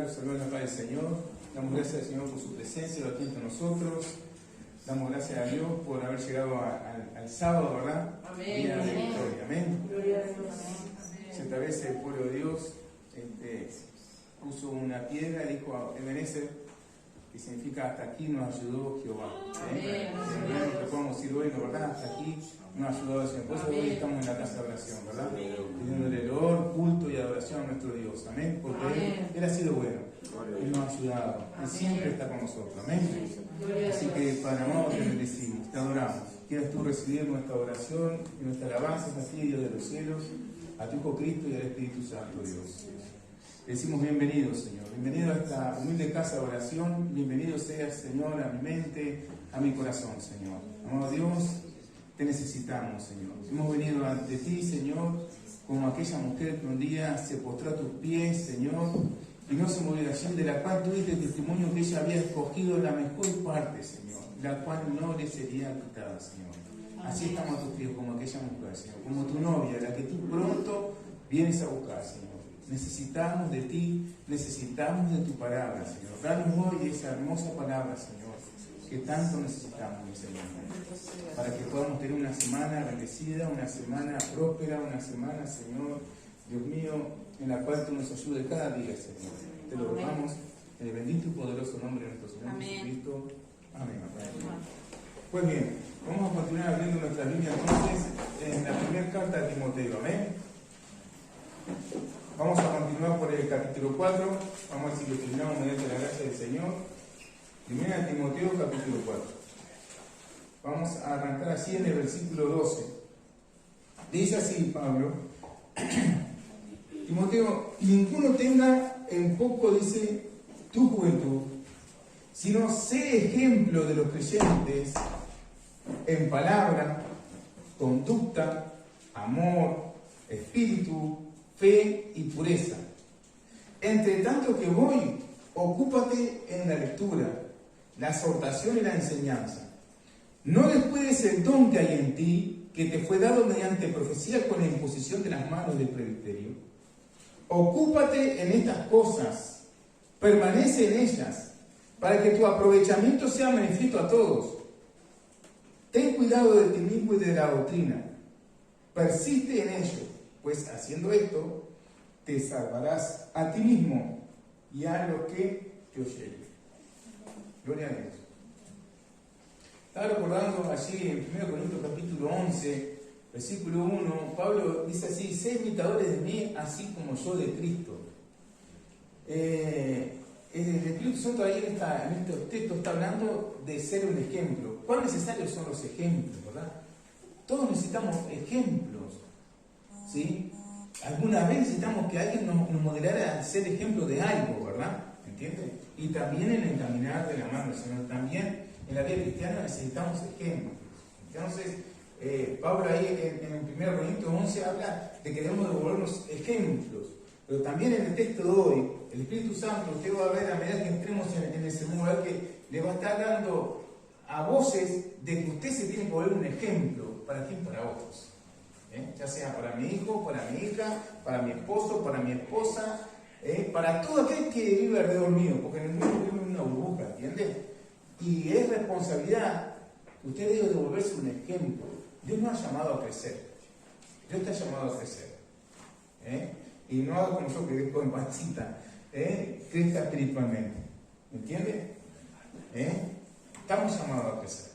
orar, saludar la paz del Señor. Damos gracias al Señor por su presencia aquí entre nosotros. Damos gracias a Dios por haber llegado al sábado, ¿verdad? Amén. Día de victoria. Amén. Gloria a Dios. Cierta vez el pueblo de Dios puso una piedra y dijo Ebenezer, que significa hasta aquí nos ayudó Jehová. Amén. Lo que podemos decir hoy, ¿verdad? Hasta aquí nos ha ayudado el Señor. Por eso hoy estamos en la casa de oración, ¿verdad? Pidiéndole el honor, culto y adoración a nuestro Dios. Amén. Porque Él ha sido bueno. Él nos ha ayudado. Él siempre está con nosotros. Amén. Así que, Padre amado, te bendecimos, te adoramos. Quieras tú recibir nuestra oración y nuestra alabanza aquí, Dios de los cielos, a tu Hijo Cristo y al Espíritu Santo, Dios. Le decimos bienvenido, Señor. Bienvenido a esta humilde casa de oración. Bienvenido seas, Señor, a mi mente, a mi corazón, Señor. Amado Dios, te necesitamos, Señor. Hemos venido ante ti, Señor, como aquella mujer que un día se postró a tus pies, Señor, y no se movió de allí, de la cual tú diste testimonio que ella había escogido la mejor parte, Señor, la cual no le sería quitada, Señor. Así estamos a tus pies, como aquella mujer, Señor, como tu novia, la que tú pronto vienes a buscar, Señor. Necesitamos de ti, necesitamos de tu palabra, Señor. Danos hoy esa hermosa palabra, Señor, que tanto necesitamos, mi Señor, para que podamos tener una semana bendecida, una semana próspera, una semana, Señor, Dios mío, en la cual tú nos ayudes cada día, Señor. Te lo rogamos en el bendito y poderoso nombre de nuestro Señor Jesucristo. Amén. Pues bien, vamos a continuar abriendo nuestra Biblia entonces en la primera carta de Timoteo. Amén. Vamos a continuar por el capítulo 4. Vamos a ver si lo terminamos mediante la gracia del Señor. Primera de Timoteo, capítulo 4. Vamos a arrancar así en el versículo 12. Dice así Pablo: Timoteo, ninguno tenga en poco, dice, tu juventud, sino sé ejemplo de los creyentes en palabra, conducta, amor, espíritu, fe y pureza. Entre tanto que voy, ocúpate en la lectura, la exhortación y la enseñanza. No descuides el don que hay en ti, que te fue dado mediante profecía con la imposición de las manos del presbiterio. Ocúpate en estas cosas, permanece en ellas, para que tu aprovechamiento sea manifiesto a todos. Ten cuidado de ti mismo y de la doctrina. Persiste en ello, pues haciendo esto, te salvarás a ti mismo y a los que te oyeren. Gloria a Dios. Estaba recordando allí en 1 Corintios capítulo 11, versículo 1, Pablo dice así: sé imitadores de mí, así como yo de Cristo. El Espíritu Santo ahí en estos textos está hablando de ser un ejemplo. ¿Cuán necesarios son los ejemplos, verdad? Todos necesitamos ejemplos, ¿sí? Alguna vez necesitamos que alguien nos modelara a ser ejemplo de algo, ¿verdad? ¿Entiendes? Y también en el caminar de la mano del Señor, también en la vida cristiana necesitamos ejemplos. Entonces, Pablo ahí en 1 Corintios 11 habla de que debemos devolvernos ejemplos. Pero también en el texto de hoy, el Espíritu Santo, usted va a ver a medida que entremos en el segundo lugar, que le va a estar dando a voces de que usted se tiene que volver un ejemplo. ¿Para quién? Para otros. Ya sea para mi hijo, para mi hija, para mi esposo, para mi esposa, para todo aquel que vive alrededor mío, porque en el mundo vive en una burbuja, ¿entiende? Y es responsabilidad que usted debe devolverse un ejemplo. Dios nos ha llamado a crecer. Dios te ha llamado a crecer. Y no haga como yo que dejo en pancita, crezca espiritualmente. ¿Me entiende? Estamos llamados a crecer.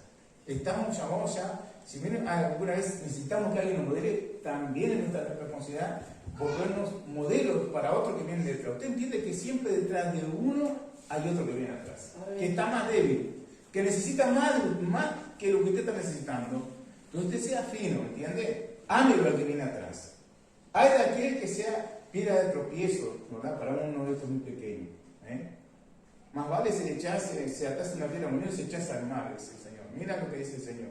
Estamos llamados ya. Si bien alguna vez necesitamos que alguien nos modele, también es nuestra responsabilidad volvernos modelos para otro que viene detrás. Usted entiende que siempre detrás de uno hay otro que viene atrás, que está más débil, que necesita más que lo que usted está necesitando. Entonces usted sea fino, ¿entiende? Ámelo al que viene atrás. Hay de aquel que sea piedra de tropiezo, ¿verdad? Para uno de estos muy pequeños. Más vale se atase una piedra muy y se echase al mar, dice el Señor. Mira lo que dice el Señor.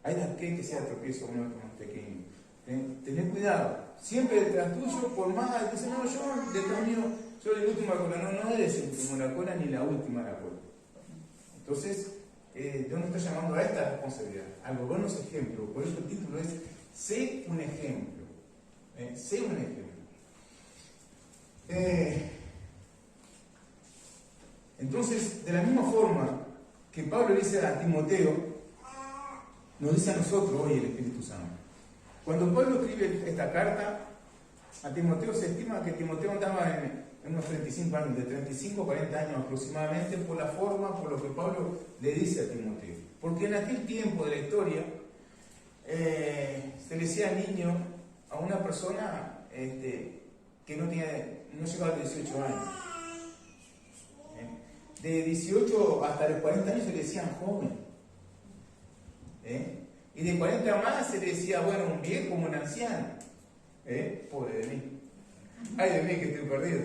Hay de aquel que sea tropiezo uno de estos más pequeños. Tened cuidado. Siempre detrás tuyo, por más, dice, no, yo detrás mío, soy el último a la cola. No eres el último a la cola ni la última a la cola. Entonces, Dios nos está llamando a esta responsabilidad, a buenos ejemplos. Por eso el título es sé un ejemplo. Sé un ejemplo. Entonces, de la misma forma que Pablo le dice a Timoteo, nos dice a nosotros hoy el Espíritu Santo. Cuando Pablo escribe esta carta a Timoteo, se estima que Timoteo andaba en unos 35 años, de 35 a 40 años aproximadamente, por la forma, por lo que Pablo le dice a Timoteo. Porque en aquel tiempo de la historia, se le decía niño a una persona que no llegaba a 18 años. De 18 hasta los 40 años se le decían joven. Y de 40 más se le decía, bueno, un viejo, un anciano. Pobre de mí. Ay de mí que estoy perdido.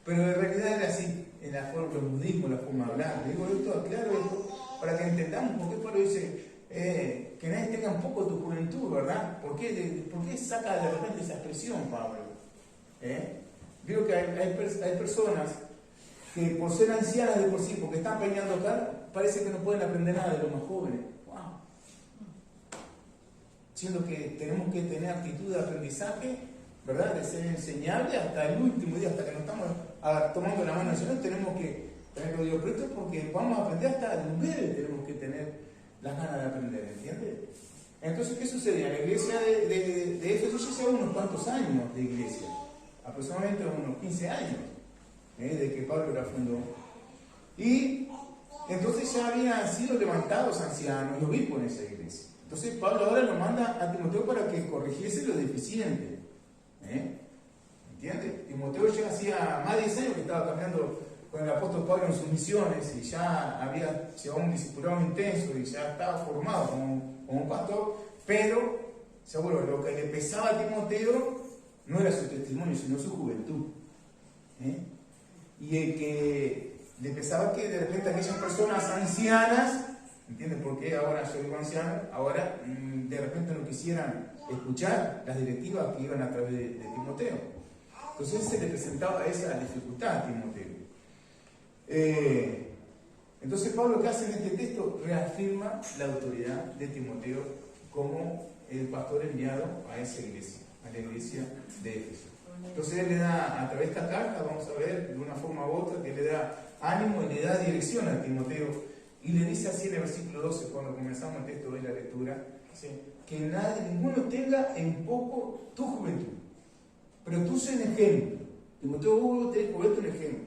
Pero en realidad era así, en la forma del budismo, la forma de hablar. Digo esto, aclaro esto, para que entendamos por qué Pablo dice que nadie tenga un poco tu juventud, ¿verdad? ¿Por qué saca de repente esa expresión, Pablo? Digo que hay personas que por ser ancianas de por sí, porque están peleando acá, parece que no pueden aprender nada de los más jóvenes. ¡Wow! Siendo que tenemos que tener actitud de aprendizaje, ¿verdad? De ser enseñable hasta el último día, hasta que nos estamos tomando la mano del Señor, tenemos que tenerlo Dios presto porque vamos a aprender hasta de un bebé, tenemos que tener las ganas de aprender, ¿entiendes? Entonces, ¿qué sucedía? La iglesia de Éfeso ya lleva unos cuantos años de iglesia, aproximadamente unos 15 años, de que Pablo la fundó. Y entonces ya habían sido levantados ancianos y obispos en esa iglesia. Entonces Pablo ahora lo manda a Timoteo para que corrigiese lo deficiente. ¿Entiendes? Timoteo ya hacía más de 10 años que estaba caminando con el apóstol Pablo en sus misiones y ya había llevado un discipulado intenso y ya estaba formado como un pastor, pero seguro lo que le pesaba a Timoteo no era su testimonio, sino su juventud. Y el que le pensaba que de repente aquellas personas ancianas, ¿entienden por qué ahora yo digo anciano? Ahora de repente no quisieran escuchar las directivas que iban a través de Timoteo. Entonces se le presentaba esa dificultad a Timoteo. Entonces Pablo, lo que hace en este texto, reafirma la autoridad de Timoteo como el pastor enviado a esa iglesia, a la iglesia de Éfeso. Entonces él le da, a través de esta carta, vamos a ver de una forma u otra, que le da ánimo y le da dirección a Timoteo. Y le dice así en el versículo 12, cuando comenzamos el texto de la lectura, ¿sí? Que ninguno tenga en poco tu juventud, pero tú sé un ejemplo. Timoteo, vos tenés que volverte un ejemplo.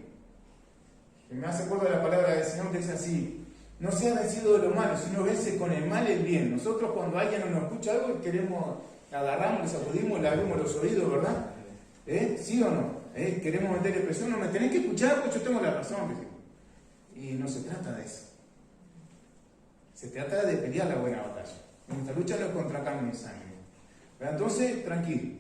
Que me hace acuerdo de la palabra del Señor que dice así: no sea vencido de lo malo, sino vence con el mal el bien. Nosotros cuando alguien no nos escucha algo, queremos, agarramos, le sacudimos, le abrimos los oídos, ¿verdad? ¿Sí o no? Queremos meterle presión, no me tenés que escuchar porque yo tengo la razón. Y no se trata de eso. Se trata de pelear la buena batalla. Nuestra lucha no es contra carne y sangre. Pero entonces, tranquilo.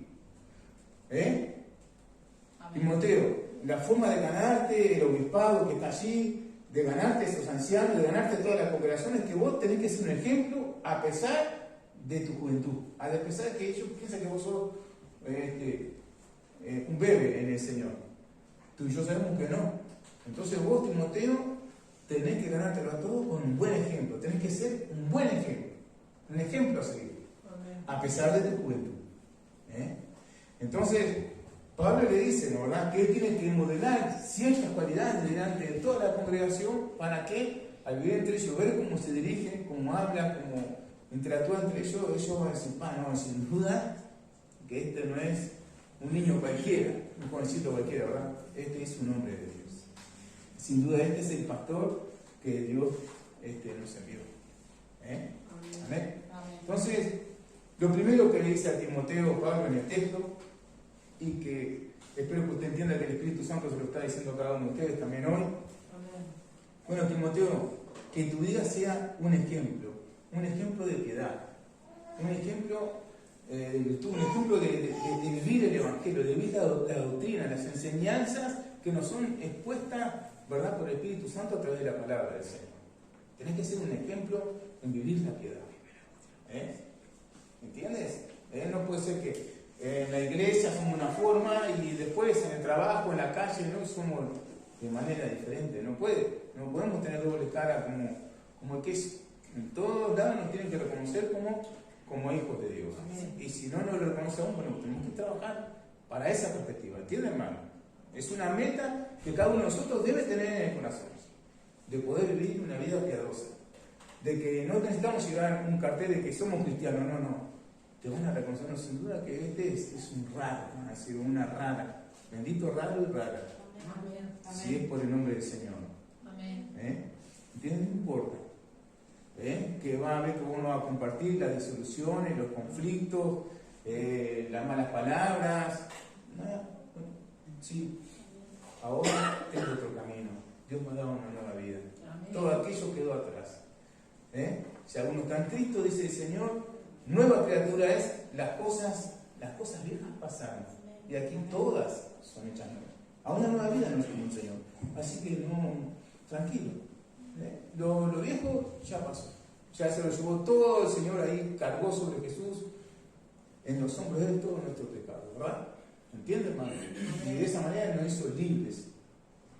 Timoteo, la forma de ganarte el obispado que está allí, de ganarte esos ancianos, de ganarte toda la congregación, es que vos tenés que ser un ejemplo a pesar de tu juventud. A pesar de que ellos piensan que vos sos un bebé en el Señor. Tú y yo sabemos que no. Entonces vos, Timoteo, tenés que ganártelo a todos con un buen ejemplo. Tenés que ser un buen ejemplo. Un ejemplo a seguir. A pesar de tu juventud. Entonces, Pablo le dice, ¿no, verdad?, que él tiene que modelar ciertas cualidades delante de toda la congregación para que, al vivir entre ellos, ver cómo se dirigen, cómo hablan, cómo interactúan entre ellos, ellos van a decir, no, sin duda que este no es un niño cualquiera, un jovencito cualquiera, ¿verdad? Este es un hombre de Dios. Sin duda este es el pastor que Dios nos envió. ¿Amén? Entonces, lo primero que le dice a Timoteo Pablo en el texto, y que espero que usted entienda que el Espíritu Santo se lo está diciendo a cada uno de ustedes también hoy. Bueno, Timoteo, que tu vida sea un ejemplo de piedad, un ejemplo de virtud, un ejemplo de vivir el Evangelio, de vivir la doctrina, las enseñanzas que nos son expuestas, ¿verdad?, por el Espíritu Santo a través de la palabra del Señor. Tenés que ser un ejemplo en vivir la piedad. ¿Entiendes? No puede ser que en la iglesia somos una forma y después en el trabajo, en la calle, no somos de manera diferente. No podemos tener doble cara como el que es. En todos lados nos tienen que reconocer como hijos de Dios. Y si no nos lo reconocemos, bueno, tenemos que trabajar para esa perspectiva. ¿Entienden, hermano? Es una meta que cada uno de nosotros debe tener en el corazón. De poder vivir una vida piadosa. De que no necesitamos llevar un cartel de que somos cristianos, no. Te van a reconocer sin duda que este es un raro, van a decir una rara. Bendito raro y rara. Amén. Si es por el nombre del Señor. Amén. ¿Entiendes? No importa. Que va a ver que uno va a compartir las disoluciones, los conflictos, las malas palabras. Nada. Sí. Ahora es otro camino. Dios me ha dado una nueva vida. Amén. Todo aquello quedó atrás. Si alguno está en Cristo, dice el Señor, nueva criatura es, las cosas viejas pasaron. Y aquí todas son hechas nuevas. A una nueva vida nos dio el Señor. Así que no, tranquilo. Lo viejo ya pasó. Ya se lo llevó todo el Señor ahí, cargó sobre Jesús, en los hombros de él todo nuestro pecado, ¿verdad? ¿Entienden, hermano? Y de esa manera nos hizo libres.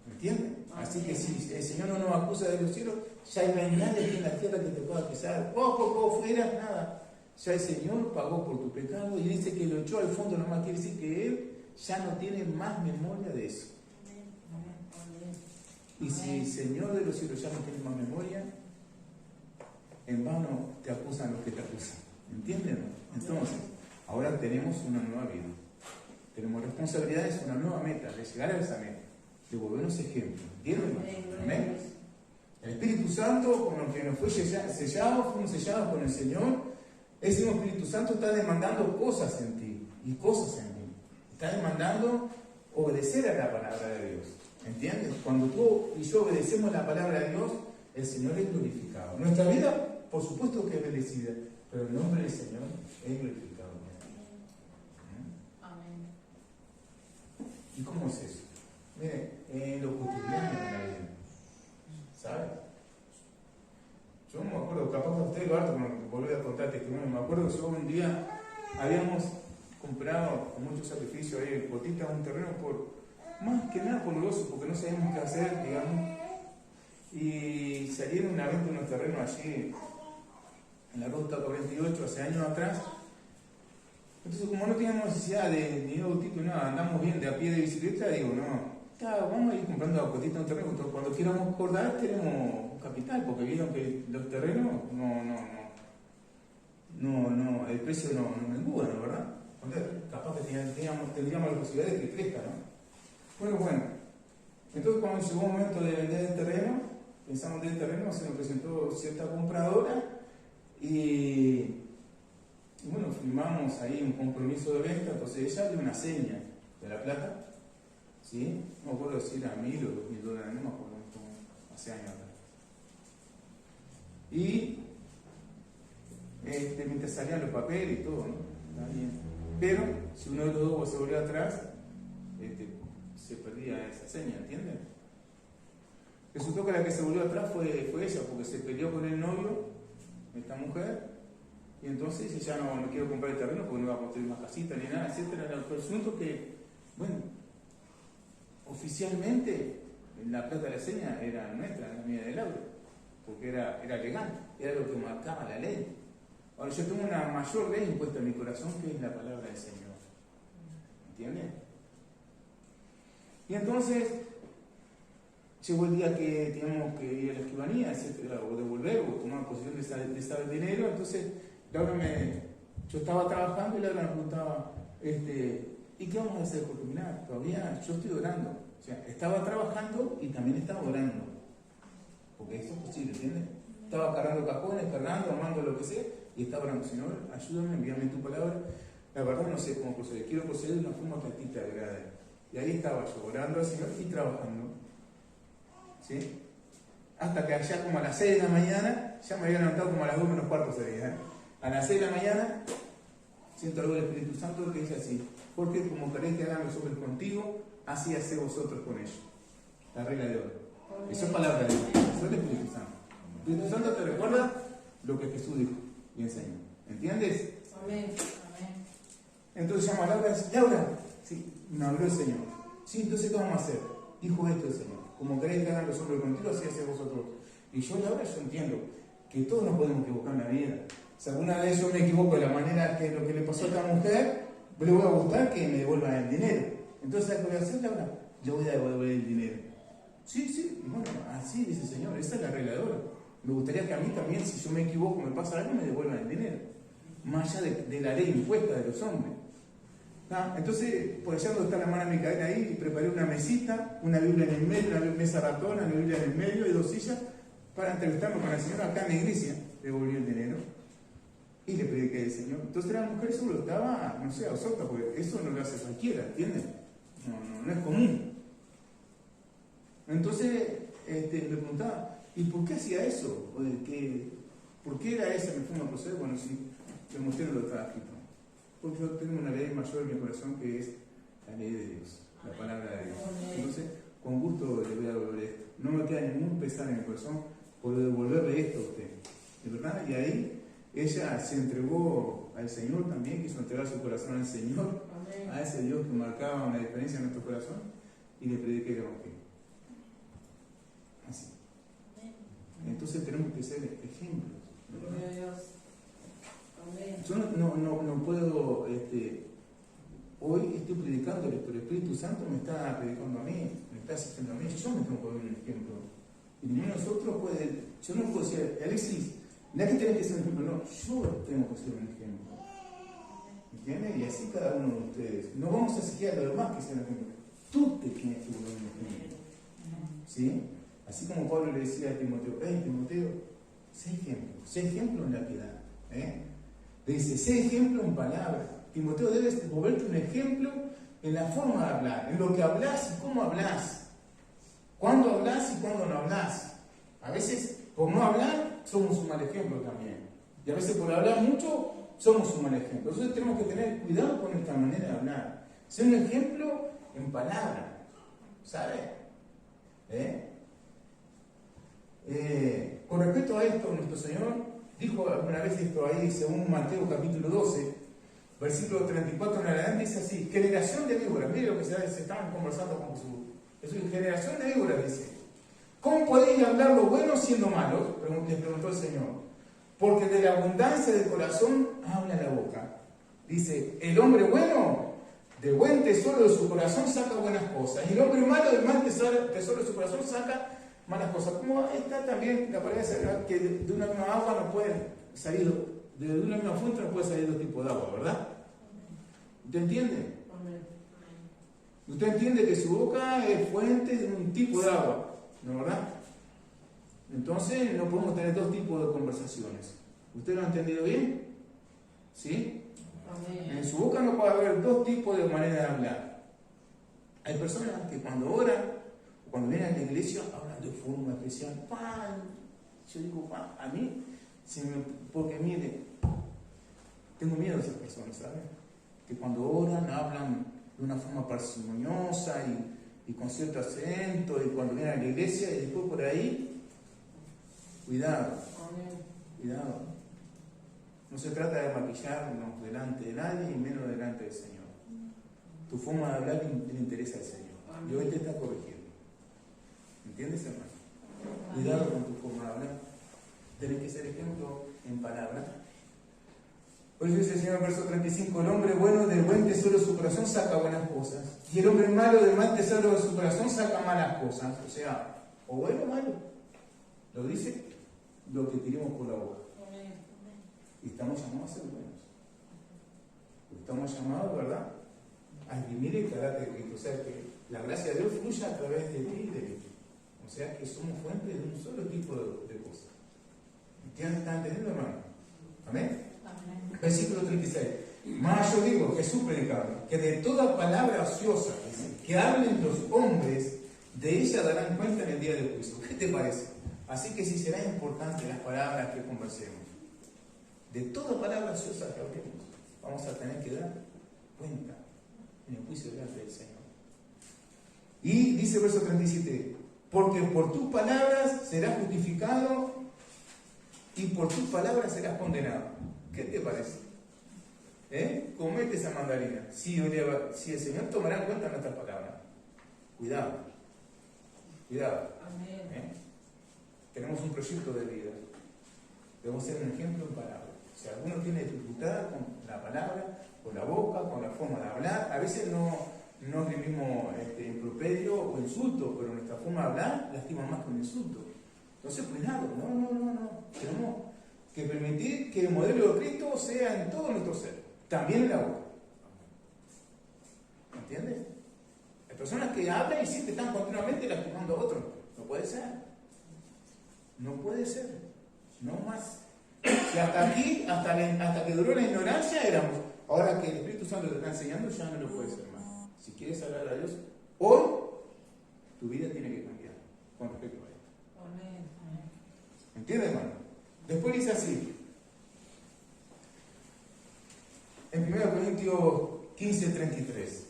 ¿Entienden? Así que si el Señor no nos acusa de los cielos, ya no hay nadie aquí en la tierra que te pueda acusar. Vos fuera, nada. Ya el Señor pagó por tu pecado y dice que lo echó al fondo, nomás quiere decir que Él ya no tiene más memoria de eso. Y si el Señor de los cielos ya no tiene más memoria, en vano te acusan los que te acusan. ¿Entienden? Entonces, ahora tenemos una nueva vida. Tenemos responsabilidades, una nueva meta, de llegar a esa meta, de volvernos ejemplo. ¿Entienden? Amén. El Espíritu Santo, con lo que nos fue sellado, fuimos sellados con el Señor. Ese mismo Espíritu Santo está demandando cosas en ti y cosas en mí. Está demandando obedecer a la palabra de Dios. ¿Entiendes? Cuando tú y yo obedecemos la palabra de Dios, el Señor es glorificado. Nuestra vida, por supuesto que es bendecida, pero el nombre del Señor es glorificado. Amén. ¿Y cómo es eso? Mire, en lo cotidiano de la vida. ¿Sabes? Yo me acuerdo, capaz que usted lo harto, cuando volví a contar testimonio, me acuerdo que yo un día habíamos comprado con mucho sacrificio ahí el Potita un terreno más que nada por negocio, porque no sabíamos qué hacer, digamos. Y salieron a venta unos terrenos allí en la ruta 48 hace años atrás. Entonces, como no teníamos necesidad de ni autito ni nada, andamos bien de a pie de bicicleta, digo, no, vamos a ir comprando a Potita un terreno. Cuando quieramos acordar, tenemos capital, porque vieron que los terrenos el precio no menguda, ¿no? ¿Verdad? Capaz que tendríamos la posibilidad de que crezca, ¿no? Bueno. Entonces, cuando llegó el momento de vender el terreno, pensamos vender el terreno, se nos presentó cierta compradora y bueno, firmamos ahí un compromiso de venta. Entonces ella dio una seña de la plata, ¿sí? No me acuerdo si era 1.000 o 2.000 dólares, no me acuerdo, hace años atrás. Y mientras salían los papeles y todo, ¿no? Está bien. Pero si uno de los dos se volvía atrás, se perdía esa seña, ¿entienden? Resultó que la que se volvió atrás fue ella, porque se peleó con el novio, esta mujer, y entonces ella no quiero comprar el terreno porque no iba a construir más casitas ni nada, etcétera. El asunto que, bueno, oficialmente la plata de la seña era nuestra, la mía de Laura, porque era legal, era lo que marcaba la ley. Ahora yo tengo una mayor ley impuesta en mi corazón, que es la palabra del Señor. ¿Entienden? Y entonces llegó el día que teníamos que ir a la escribanía, etcétera, o devolver, o tomar posesión de ese dinero. Entonces Laura yo estaba trabajando y Laura me preguntaba, ¿y qué vamos a hacer? Porque mirá, todavía yo estoy orando. O sea, estaba trabajando y también estaba orando. Porque eso es posible, ¿entiendes? Estaba cargando cajones, armando lo que sea, y estaba orando, Señor, ayúdame, envíame tu palabra. La verdad no sé cómo proceder, quiero proceder de una forma que a ti te agrade. Y ahí estaba yo orando al Señor y trabajando. ¿Sí? Hasta que allá como a las 6 de la mañana, ya me había levantado como a las 2 menos cuarto sería, A las 6 de la mañana, siento algo del Espíritu Santo que dice así, porque como queréis que hagan los hombres contigo, así haced vosotros con ellos. La regla de oro. Eso es palabra de Dios, eso es el Espíritu Santo. El Espíritu Santo te recuerda lo que Jesús dijo y enseñó. ¿Entiendes? Amén. Entonces llama a Laura y dice, Laura, sí, me habló el Señor. Sí, entonces ¿qué vamos a hacer? Dijo esto el Señor. Como queréis que hagan los hombres contigo, así haced vosotros. Y yo, Laura, yo entiendo que todos nos podemos equivocar en la vida. Si alguna vez yo me equivoco de la manera que lo que le pasó a esta mujer, le voy a gustar que me devuelvan el dinero. Entonces, ¿qué voy a hacer, Laura? le voy a devolver el dinero. Sí, sí, bueno, así dice el Señor, esa es la regla de oro. Me gustaría que a mí también, si yo me equivoco, me pasa algo, me devuelvan el dinero. Más allá de la ley impuesta de los hombres. Entonces, por allá donde está la hermana Micaela ahí, preparé una mesita, una Biblia en el medio, una mesa ratona, una Biblia en el medio y 2 sillas para entrevistarme con el Señor acá en la iglesia. Le devolví el dinero y le prediqué al Señor. Entonces la mujer seguro estaba, no sé, absorta, porque eso no lo hace cualquiera, ¿entiendes? No es común. Entonces me preguntaba, ¿y por qué hacía eso? ¿Por qué era esa mi forma de proceder? Bueno, sí, le mostré lo estaba escrito. Porque yo tengo una ley mayor en mi corazón que es la ley de Dios, la palabra de Dios. Entonces, con gusto le voy a devolver esto. No me queda ningún pesar en mi corazón por devolverle esto a usted. ¿De verdad? Y ahí ella se entregó al Señor también, quiso entregar su corazón al Señor, a ese Dios que marcaba una diferencia en nuestro corazón, y le prediqué el Evangelio. Así. Entonces tenemos que ser ejemplos. Yo no puedo, hoy estoy predicando, pero el Espíritu Santo me está predicando a mí, me está asistiendo a mí, yo me tengo que dar un ejemplo. Y ninguno de nosotros puede, yo no puedo decir, Alexis, no es que tenés que ser un ejemplo, no, yo tengo que ser un ejemplo. ¿Entiendes? Y así cada uno de ustedes. No vamos a exigir a los demás que sean un ejemplo. Tú te tienes que volver un ejemplo. ¿Sí? Así como Pablo le decía a Timoteo, Timoteo, sé ejemplo en la piedad. Le dice, sé ejemplo en palabras. Timoteo, debes volverte un ejemplo en la forma de hablar, en lo que hablas y cómo hablas. Cuándo hablas y cuándo no hablas. A veces, por no hablar, somos un mal ejemplo también. Y a veces, por hablar mucho, somos un mal ejemplo. Entonces, tenemos que tener cuidado con nuestra manera de hablar. Ser un ejemplo en palabras. ¿Sabe? Con respecto a esto, nuestro Señor dijo alguna vez esto ahí, según Mateo capítulo 12, versículo 34 en adelante, dice así: generación de víboras. Mire lo que se estaban conversando con Jesús. Jesús, generación de víboras, dice: ¿cómo podéis hablar lo bueno siendo malos? Les preguntó el Señor. Porque de la abundancia del corazón habla la boca. Dice, el hombre bueno, de buen tesoro de su corazón saca buenas cosas. Y el hombre malo, del mal tesoro de su corazón saca malas cosas. Como está también la palabra sagrada, que de una misma agua no pueden salir, de una misma fuente no puede salir 2 tipos de agua, ¿verdad? ¿Usted entiende? Usted entiende que su boca es fuente de un tipo de agua, ¿no, verdad? Entonces no podemos tener 2 tipos de conversaciones. ¿Usted lo ha entendido bien? ¿Sí? En su boca no puede haber 2 tipos de manera de hablar. Hay personas que cuando oran, cuando vienen a la iglesia, hablan de forma especial. ¡Pam! Yo digo, ¡pam! A mí, porque mire, tengo miedo de esas personas, ¿saben? Que cuando oran, hablan de una forma parsimoniosa y con cierto acento, y cuando vienen a la iglesia, y después por ahí, cuidado, cuidado. No se trata de maquillarnos delante de nadie y menos delante del Señor. Tu forma de hablar le interesa al Señor. Y hoy te está corrigiendo. ¿Entiendes, hermano? Cuidado con tu forma de hablar. Tenés que ser ejemplo en palabras. Por eso dice el Señor en verso 35, el hombre bueno del buen tesoro de su corazón saca buenas cosas. Y el hombre malo del mal tesoro de su corazón saca malas cosas. O sea, o bueno o malo. Lo dice lo que tiremos por la boca. Y estamos llamados a ser buenos. Estamos llamados, ¿verdad?, a exprimir el carácter de Cristo. O sea, que la gracia de Dios fluya a través de ti y de mí. O sea, que somos fuentes de un solo tipo de cosas. ¿Ya están entendiendo, hermano? ¿Amén? Amén. Versículo 36. Mas yo digo, Jesús predicaba, que de toda palabra ociosa que hablen los hombres, de ella darán cuenta en el día del juicio. ¿Qué te parece? Así que sí será importante las palabras que conversemos. De toda palabra ociosa que hablemos, vamos a tener que dar cuenta en el juicio delante del Señor. Y dice el verso 37, porque por tus palabras serás justificado y por tus palabras serás condenado. ¿Qué te parece? Comete esa mandarina. Si el Señor tomará en cuenta nuestras palabras. Cuidado. Cuidado. Tenemos un proyecto de vida. Debemos ser un ejemplo en palabras. Si alguno tiene dificultad con la palabra, con la boca, con la forma de hablar, a veces no no es el mismo improperio o insulto, pero nuestra forma de hablar lastima más que un insulto. Entonces, cuidado, no. Tenemos que permitir que el modelo de Cristo sea en todo nuestro ser, también en la boca. ¿Entiendes? Hay personas que hablan y sienten que están continuamente lastimando a otros. No puede ser. No puede ser. No más. Y hasta aquí, hasta que duró la ignorancia, éramos. Ahora que el Espíritu Santo te está enseñando, ya no lo puede ser más. Si quieres hablar a Dios, hoy tu vida tiene que cambiar con respecto a esto. Amén. ¿Entiendes, hermano? Después dice así. En 1 Corintios 15:33.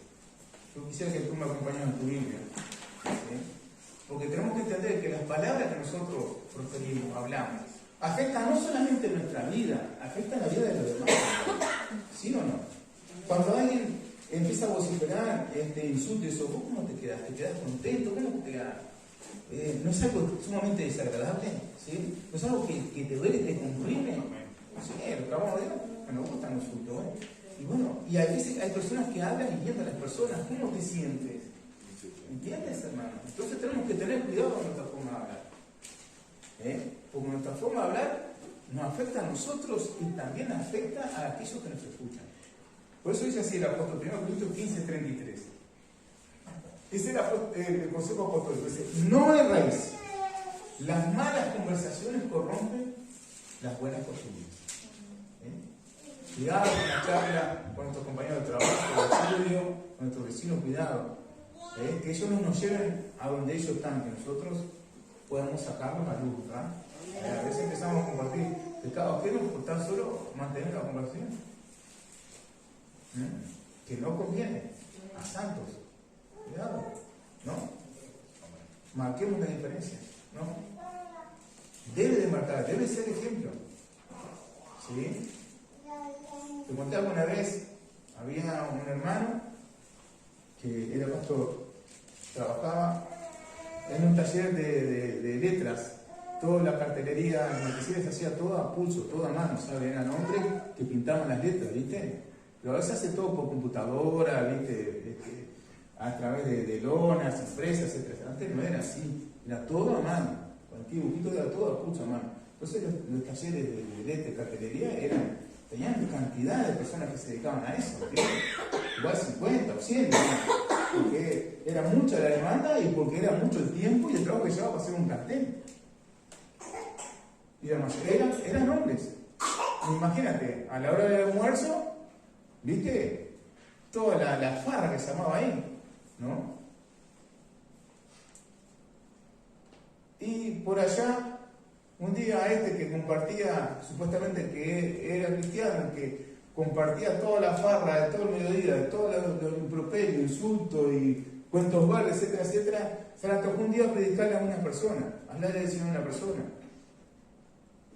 Yo quisiera que tú me acompañes en tu Biblia. ¿Sí? Porque tenemos que entender que las palabras que nosotros proferimos, hablamos, afectan no solamente nuestra vida, afectan la vida de los demás. ¿Sí o no? Cuando alguien empieza a vociferar insulto y eso, ¿vos cómo te quedas? ¿Te quedas contento? ¿Cómo te quedas? ¿No es algo sumamente desagradable? ¿Sí? ¿No es algo que te duele, te comprime? Sí, lo trabajamos de Dios. Me gusta el insulto. Y bueno, y a veces hay personas que hablan y viendo a las personas, ¿cómo te sientes? ¿Entiendes, hermano? Entonces tenemos que tener cuidado con nuestra forma de hablar. Porque nuestra forma de hablar nos afecta a nosotros y también afecta a aquellos que nos escuchan. Por eso dice así el apóstol, 1 Corintios 15:33. Ese es el consejo apostólico. Dice, no erréis. Las malas conversaciones corrompen las buenas costumbres. Cuidado con la charla con nuestros compañeros de trabajo, de estudio, con nuestros vecinos, cuidado. Que ellos no nos lleven a donde ellos están, que nosotros podamos sacarlos a luz. A veces empezamos a compartir pecados ajenos por tan solo mantener la conversación. Que no conviene a santos. Cuidado, ¿no? Marquemos la diferencia, ¿no? Debe de marcar, debe ser ejemplo. ¿Sí? Te conté alguna vez, había un hermano que era pastor, trabajaba en un taller de letras. Toda la cartelería, el noticiero se hacía todo a pulso, todo a mano, ¿sabes? Eran hombres que pintaban las letras, ¿viste? Pero ahora se hace todo por computadora, ¿viste? A través de lonas, impresas, etc. Antes no era así, era todo a mano. Cualquier dibujito era todo a pulso a mano. Entonces los talleres de letra y cartelería tenían cantidad de personas que se dedicaban a eso, ¿sí? Igual 50 o 100, ¿no? Porque era mucha la demanda y porque era mucho el tiempo y el trabajo que llevaba para hacer un cartel. Y además eran hombres. Imagínate, a la hora del almuerzo, ¿viste? Toda la farra que se armaba ahí, ¿no? Y por allá, un día que compartía, supuestamente que era cristiano, que compartía toda la farra de todo el mediodía, de todo los improperios, insultos y cuentos verdes, etcétera, etcétera, se le tocó un día predicarle a una persona, hablarle del Señor a una persona.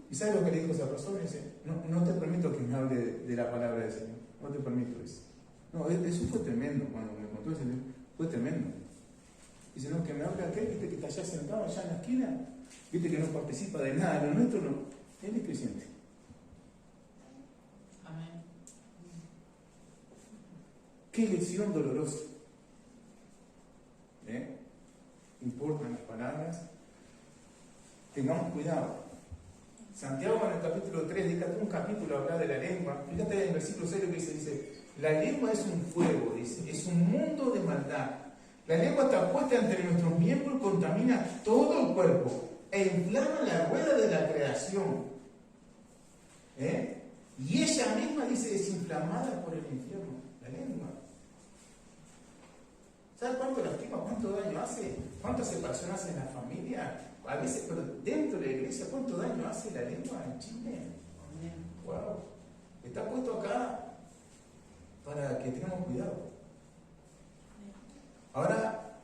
¿Y sabes lo que le dijo esa persona? Dice, no te permito que me hable de la palabra del Señor, no te permito eso. No, eso fue tremendo, cuando me contó el Señor, fue tremendo. Dice, no, que me hable aquel, viste, que está allá sentado, allá en la esquina, viste, que no participa de nada, lo nuestro no, él es creyente. Amén. Qué lección dolorosa. Importan las palabras. Tengamos cuidado. Santiago en el capítulo 3, dedicate un capítulo a hablar de la lengua. Fíjate en el versículo 0 que dice, la lengua es un fuego, dice, es un mundo de maldad. La lengua está puesta entre nuestros miembros, contamina todo el cuerpo e inflama la rueda de la creación. Y ella misma, dice, es inflamada por el infierno, la lengua. ¿Sabes cuánto lastima, cuánto daño hace? ¿Cuántas separaciones hace en la familia? A veces, pero dentro de la iglesia, ¿cuánto daño hace la lengua en Chile? Wow. Está puesto acá para que tengamos cuidado. Ahora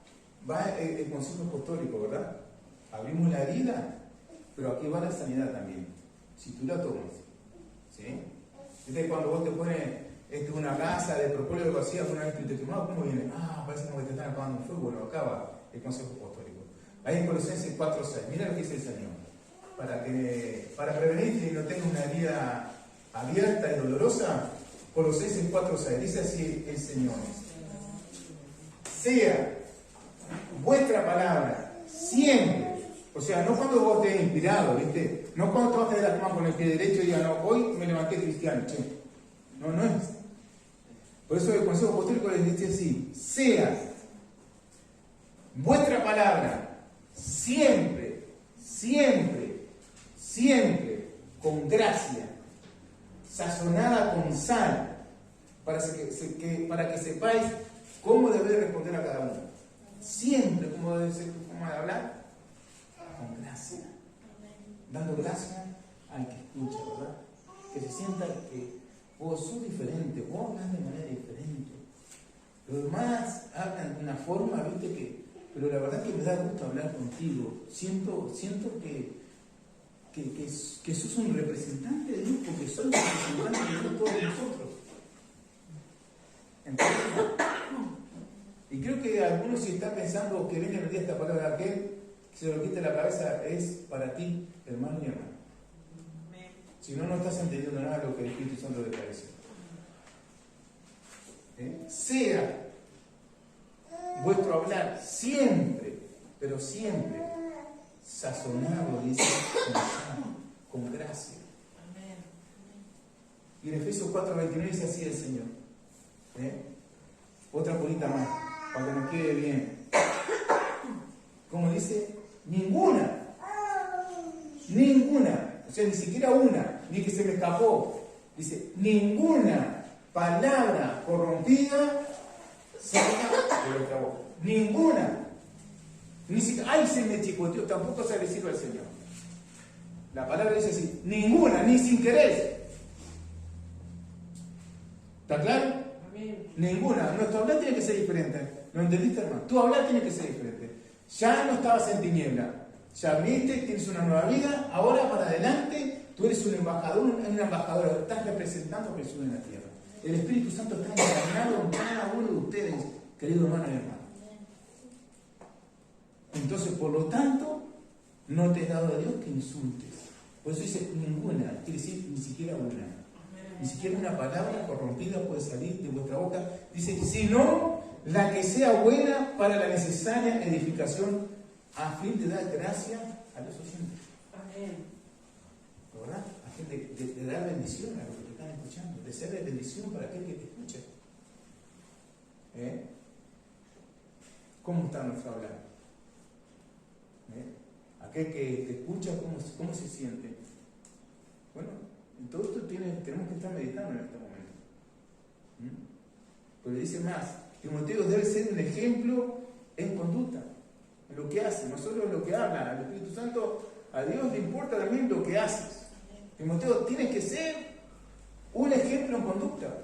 va el consejo apostólico, ¿verdad? Abrimos la herida, pero aquí va la sanidad también. Si tú la tomas, ¿sí? Entonces, cuando vos te pones una gasa de propóleo vacía con una vez que te quemado, ¿cómo viene? Parece como que te están acabando un fuego. Bueno, acaba el consejo apostólico. Ahí en Colosenses 4:6, mira lo que dice el Señor. Para prevenir que no tenga una herida abierta y dolorosa, Colosenses 4:6, dice así el Señor. sea vuestra palabra siempre. O sea, no cuando vos estés inspirado, ¿viste? No cuando te bajes de la cama con el pie derecho y digas, no, hoy me levanté cristiano, che. No, no es. Por eso el Consejo Apostólico les dice así: sea vuestra palabra siempre, siempre, siempre con gracia, sazonada con sal, para que sepáis cómo debéis responder a cada uno. Siempre, como debe ser tu forma de hablar, con gracia, dando gracia al que escucha, ¿verdad? Que se sienta que vos sos diferente, vos hablas de manera diferente. Los demás hablan de una forma, ¿viste? Pero la verdad que me da gusto hablar contigo. Siento que sos un representante de Dios, porque sos un representante de Dios todos nosotros. Entonces, y creo que algunos, si están pensando que viene el día esta palabra de aquel, se lo quite la cabeza, es para ti, hermano y hermana. Si no, no estás entendiendo nada de lo que el Espíritu Santo te parece. Sea vuestro hablar siempre, pero siempre, sazonado, dice, con gracia. Y en Efesios 4:29 dice así el Señor. Otra polita más, para que nos quede bien. Como dice, ninguna. O sea, ni siquiera una, ni que se me escapó. Dice, ninguna palabra corrompida salga de vuestra boca. Ninguna. Ni siquiera, ay, se me chicoteó, tampoco se le sirve al Señor. La palabra dice así, ninguna, ni sin querer. ¿Está claro? Amén. Ninguna. Nuestro hablar tiene que ser diferente. ¿Lo entendiste, hermano? Tu hablar tiene que ser diferente. Ya no estabas en tiniebla. Ya viste, tienes una nueva vida. Ahora para adelante, tú eres un embajador, una embajadora. Estás representando a Jesús en la tierra. El Espíritu Santo está encarnado en cada uno de ustedes, querido hermano y hermana. Entonces, por lo tanto, no te he dado a Dios que insultes. Por eso dice ninguna, quiere decir ni siquiera una. Ni siquiera una palabra corrompida puede salir de vuestra boca. Dice, sino la que sea buena para la necesaria edificación, a fin de dar gracia a los oyentes. Amén. ¿Verdad? A fin de dar bendición a los que te están escuchando, de ser de bendición para aquel que te escucha. ¿Cómo está nuestro hablar? Aquel que te escucha, ¿cómo se siente? Bueno, en todo esto tenemos que estar meditando en este momento. Pero dice más, Timoteo debe ser un ejemplo en conducta, en lo que hace, no solo en lo que habla. Al Espíritu Santo, a Dios le importa también lo que haces. Timoteo tiene que ser un ejemplo en conducta.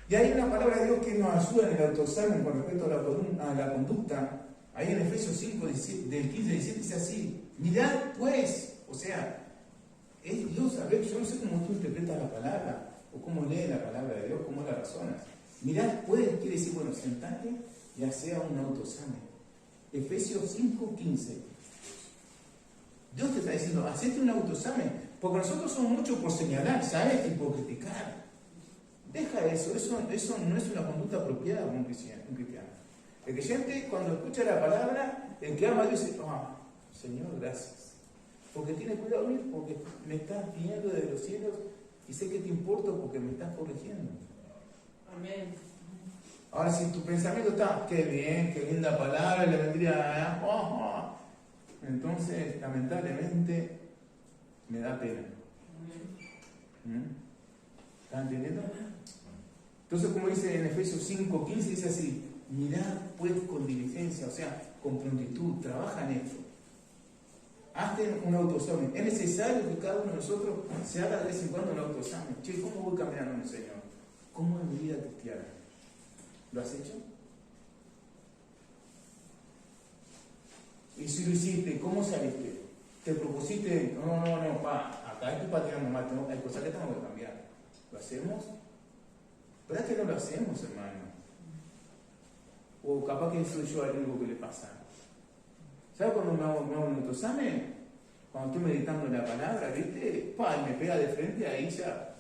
Y hay una palabra de Dios que nos ayuda en el autoexamen con respecto a la conducta. Ahí en Efesios 5, del 15 al 17 dice así: mirad pues, o sea, es Dios, a ver, yo no sé cómo tú interpretas la palabra, o cómo lees la palabra de Dios, cómo la razonas. Mirad pues, quiere decir, bueno, sentate y hace un autoexamen. Efesios 5, 15. Dios te está diciendo, hacete un autoexamen, porque nosotros somos muchos por señalar, ¿sabes? Y por criticar. Deja eso no es una conducta apropiada para un cristiano. El creyente, cuando escucha la palabra, el que ama a Dios dice, Señor, gracias. Porque tiene cuidado de mí, porque me estás viendo desde los cielos y sé que te importo porque me estás corrigiendo. Amén. Ahora, si tu pensamiento está, qué bien, qué linda palabra, le vendría, entonces, lamentablemente, me da pena. ¿Están entendiendo? Entonces, como dice en Efesios 5:15, dice así: mirad pues con diligencia, o sea, con prontitud, trabaja en esto. Hazte un autoexamen. Es necesario que cada uno de nosotros se haga de vez en cuando un autoexamen. Che, ¿cómo voy caminando en el Señor? ¿Cómo es mi vida cristiana? ¿Lo has hecho? Y si lo hiciste, ¿cómo saliste? ¿Te propusiste? No, acá estoy pateando mal, hay cosas que tengo que cambiar. ¿Lo hacemos? ¿Verdad que no lo hacemos, hermano? O capaz que soy yo algo que le pasa. ¿Sabes cuando me hago un autoexamen? Cuando estoy meditando en la palabra, ¿viste? Y me pega de frente, ahí ya.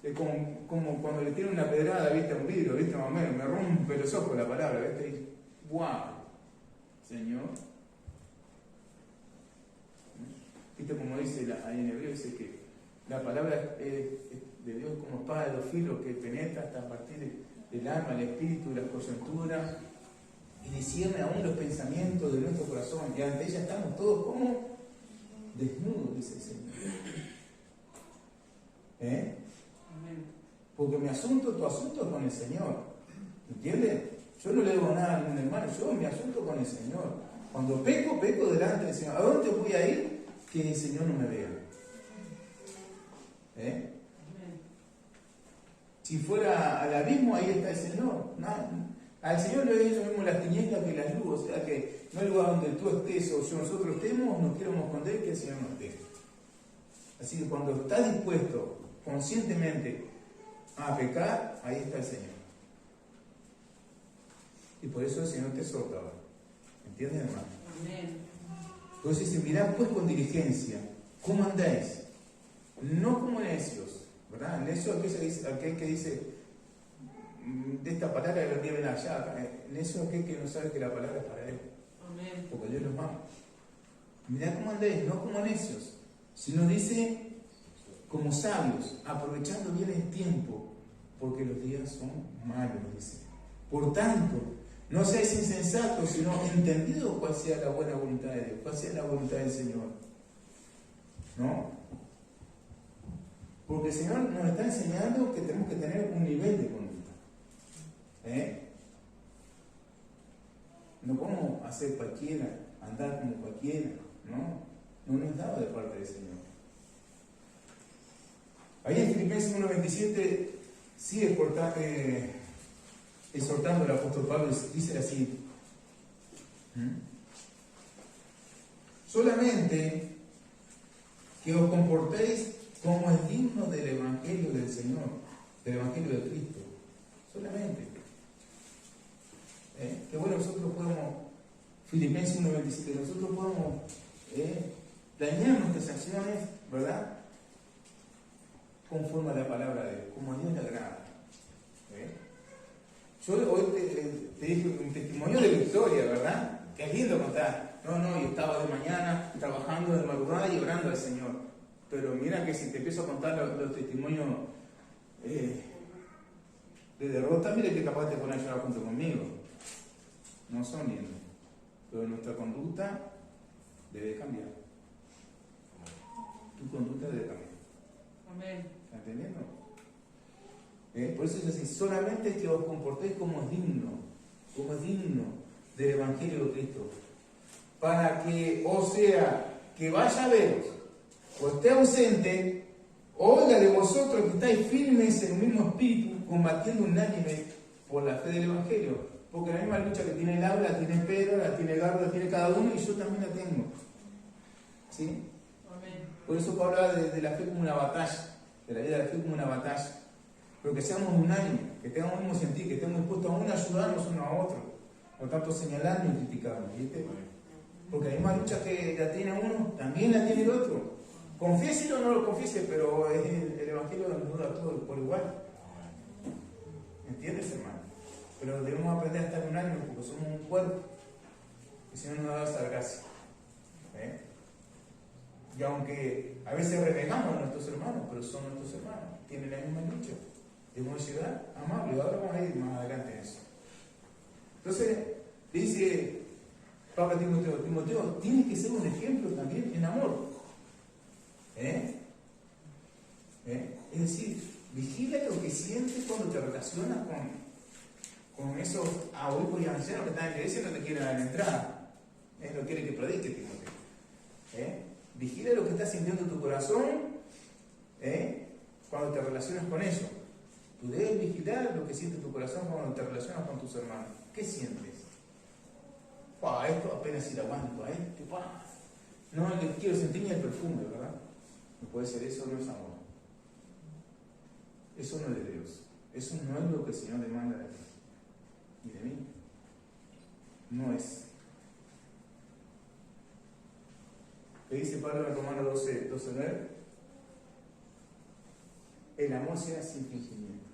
Es como cuando le tiran una pedrada, ¿viste? A un vidrio, ¿viste? Más o menos, me rompe los ojos la palabra, ¿viste? Y, ¡wow! Señor. ¿Viste? Como dice ahí en hebreo, dice que la palabra de Dios como espada de dos filos que penetra hasta partir del alma, el espíritu y las coyunturas y discierne aún los pensamientos de nuestro corazón. Y ante ella estamos todos como desnudos, dice el Señor. Porque tu asunto es con el Señor. ¿Entiendes? Yo no le debo nada a ningún hermano, yo mi asunto con el Señor. Cuando peco delante del Señor. ¿A dónde voy a ir? Que el Señor no me vea. Si fuera al abismo, ahí está el Señor. No, al Señor le es lo mismo las tinieblas que las luces. O sea que no hay lugar donde tú estés o si nosotros estemos, nos queremos esconder que el Señor no esté. Así que cuando estás dispuesto conscientemente a pecar, ahí está el Señor. Y por eso el Señor te exhorta ahora. ¿Entiendes, hermano? Amén. Entonces dice, mirad pues con diligencia, ¿cómo andáis? No como necios, ¿verdad? Necio aquel que dice, de esta palabra lo lleven allá. Necio aquel que no sabe que la palabra es para él. Amén. Porque Dios los ama. Mirad cómo andáis, no como necios, sino dice, como sabios, aprovechando bien el tiempo, porque los días son malos, dice. Por tanto, no seáis insensatos, sino entendidos cuál sea la buena voluntad de Dios, cuál sea la voluntad del Señor. ¿No? Porque el Señor nos está enseñando que tenemos que tener un nivel de conducta. No podemos hacer cualquiera, andar como cualquiera, ¿no? No nos es dado de parte del Señor. Ahí en Filipenses 1:27 sigue exhortando el apóstol Pablo, dice así: solamente que os comportéis como es digno del Evangelio del Señor, del Evangelio de Cristo. Solamente. Que bueno, nosotros podemos, Filipenses 1:27, nosotros podemos dañar nuestras acciones, ¿verdad? Conforme a la palabra de Dios, como a Dios le agrada. Yo hoy te dije un testimonio de victoria, ¿verdad? Que es lindo contar. No, yo estaba de mañana trabajando de madrugada y orando al Señor. Pero mira que si te empiezo a contar los testimonios de derrota, mira que capaz te pones a llorar junto conmigo. No son lindos. Pero nuestra conducta debe cambiar. Tu conducta debe cambiar. Amén. ¿Está entendiendo? Por eso es así, solamente que os comportéis como es digno del Evangelio de Cristo, para que, o sea, que vaya a veros, o esté ausente, oiga de vosotros que estáis firmes en el mismo espíritu, combatiendo unánime por la fe del Evangelio, porque la misma lucha que tiene el habla, la tiene Pedro, la tiene Gardo, la tiene cada uno, y yo también la tengo. ¿Sí? Amén. Por eso Pablo habla de la fe como una batalla, de la vida de la fe como una batalla. Pero que seamos unánimes, que tengamos el mismo sentir, que estemos dispuestos aún a ayudarnos uno a otro, no tanto señalando y criticando, ¿viste? Porque la misma lucha que la tiene uno, también la tiene el otro. Confiéselo o no lo confiese, pero el Evangelio nos da todo por igual. ¿Entiendes, hermano? Pero debemos aprender a estar unánimes porque somos un cuerpo. El Señor nos da esa gracia. Y aunque a veces renegamos a nuestros hermanos, pero son nuestros hermanos, tienen la misma lucha. Debemos llegar a amarlo, y ahora vamos a ir más adelante en eso. Entonces, dice Pablo a Timoteo, tiene que ser un ejemplo también en amor. Es decir, vigila lo que sientes cuando te relacionas con esos abuelos y ancianos que están en la iglesia y no te quieren dar la entrada. No quiere que predique, Timoteo. Vigila lo que está sintiendo tu corazón cuando te relacionas con ellos. Tú debes vigilar lo que siente tu corazón cuando te relacionas con tus hermanos. ¿Qué sientes? Esto apenas si lo aguanto, no le quiero sentir ni el perfume, ¿verdad? No puede ser, eso no es amor. Eso no es de Dios. Eso no es lo que el Señor demanda de ti y de mí. No es. ¿Qué dice Pablo en Romanos 12:9? el amor sea sin fingimiento.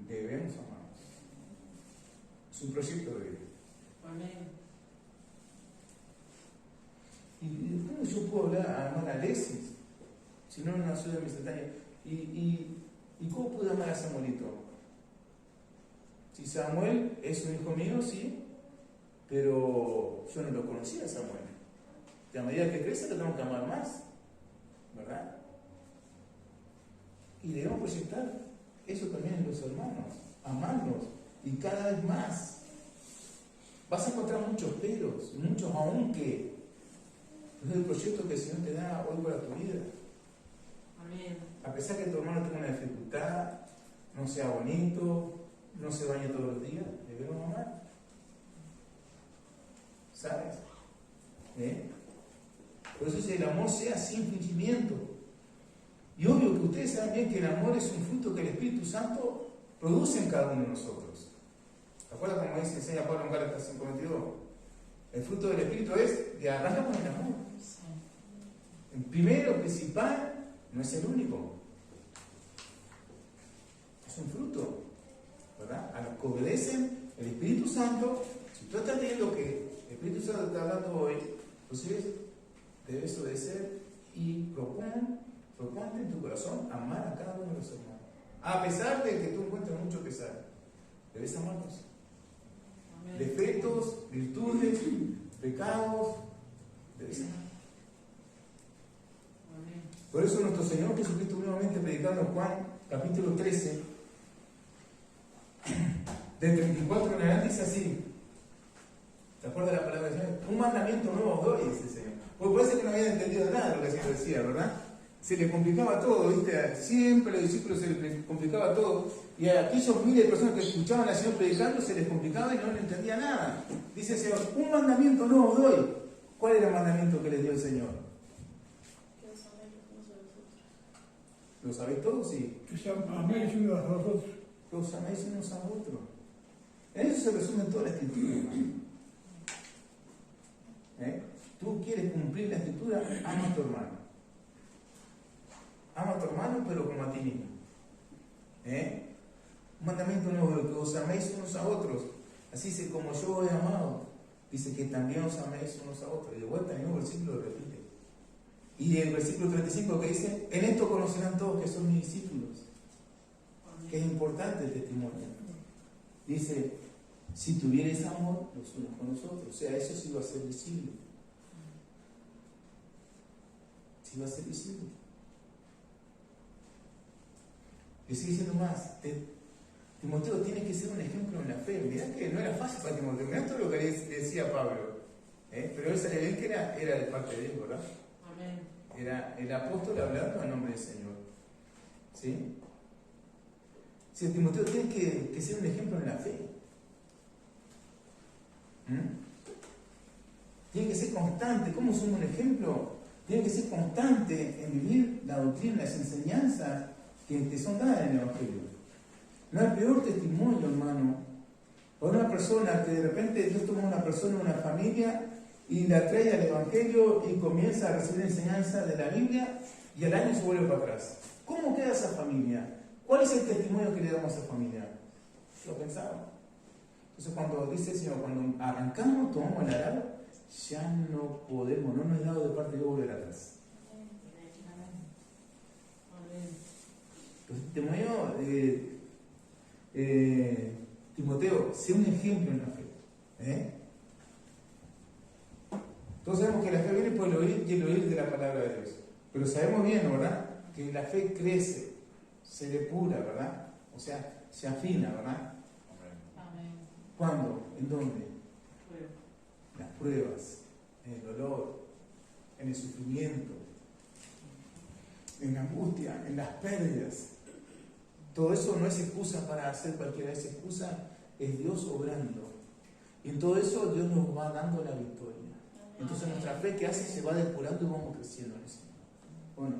Debemos amarnos. Es un proyecto de vida. Amén. ¿Y cómo yo puedo amar a Alexis si no nació de mi instantánea? ¿Y cómo puedo amar a Samuelito? Si Samuel es un hijo mío, sí, pero yo no lo conocía a Samuel. Y a medida que crece lo tengo que amar más, ¿verdad? Y debemos proyectar eso también en los hermanos, amarlos, y cada vez más. Vas a encontrar muchos peros, muchos aunque. Es el proyecto que el Señor te da hoy para tu vida. Amén. A pesar que tu hermano tenga una dificultad, no sea bonito, no se bañe todos los días, debemos amar. ¿Sabes? Por eso el amor sea sin fingimiento. Y obvio que ustedes saben bien que el amor es un fruto que el Espíritu Santo produce en cada uno de nosotros. ¿Te acuerdas como dice, enseña Pablo en Gálatas 5:22? El fruto del Espíritu es de arrancamos el amor. El primero, principal, no es el único. Es un fruto, ¿verdad? A los que obedecen el Espíritu Santo. Si tú estás leyendo que el Espíritu Santo está hablando hoy, entonces debes obedecer y proponte en tu corazón amar a cada uno de los hermanos. A pesar de que tú encuentres mucho pesar, debes amarlos. Amén. Defectos, virtudes, pecados, debes amar. Por eso nuestro Señor Jesucristo, nuevamente predicando en Juan capítulo 13, del 34 en adelante, dice así. ¿Te acuerdas de la palabra del Señor? Un mandamiento nuevo os doy, dice el Señor. Porque parece que no habían entendido nada de lo que el Señor decía, ¿verdad? Se le complicaba todo, ¿viste? Siempre a los discípulos se les complicaba todo. Y a aquellos miles de personas que escuchaban al Señor predicando se les complicaba y no le entendía nada. Dice el Señor, un mandamiento nuevo os doy. ¿Cuál era el mandamiento que les dio el Señor? ¿Lo sabéis todos? Sí. Que se améis unos a los otros. Que os améis unos a otros. En eso se resume toda la Escritura. Tú quieres cumplir la Escritura, ama a tu hermano. Ama a tu hermano, pero como a ti mismo. Un mandamiento nuevo, que os améis unos a otros. Así dice, como yo os he amado. Dice que también os améis unos a otros. Y de vuelta, el mismo versículo lo repite. Y el versículo 35 que dice, en esto conocerán todos que son mis discípulos. Que es importante el testimonio. Dice, si tuvierais amor los unos con los otros. O sea, eso sí va a ser visible. Sí va a ser visible. Le sigue diciendo más. Timoteo tiene que ser un ejemplo en la fe. Mirá que no era fácil para Timoteo. Mirá todo lo que le decía Pablo. Pero él sabía bien que era de parte de Dios, ¿verdad? Era el apóstol hablando en nombre del Señor. ¿Sí? Si Timoteo tiene que ser un ejemplo en la fe. Tiene que ser constante. ¿Cómo somos un ejemplo? Tiene que ser constante en vivir la doctrina, las enseñanzas que son dadas en el Evangelio. No hay peor testimonio, hermano, por una persona que de repente Dios toma una persona, una familia, y la trae al Evangelio y comienza a recibir enseñanza de la Biblia y al año se vuelve para atrás. ¿Cómo queda esa familia? ¿Cuál es el testimonio que le damos a esa familia? Lo pensaba. Entonces cuando dice el Señor, cuando arrancamos, tomamos el arado, ya no podemos, no nos es dado de parte de Dios volver atrás. Entonces, Timoteo, sé un ejemplo en la fe. Todos sabemos que la fe viene por el oír y el oír de la palabra de Dios. Pero sabemos bien, ¿verdad? Que la fe crece, se depura, ¿verdad? O sea, se afina, ¿verdad? Amén. ¿Cuándo? ¿En dónde? Las pruebas, en el dolor, en el sufrimiento, en la angustia, en las pérdidas. Todo eso no es excusa para hacer cualquiera, esa excusa es Dios obrando. Y en todo eso Dios nos va dando la victoria. Entonces nuestra fe que hace se va depurando y vamos creciendo en eso. Bueno,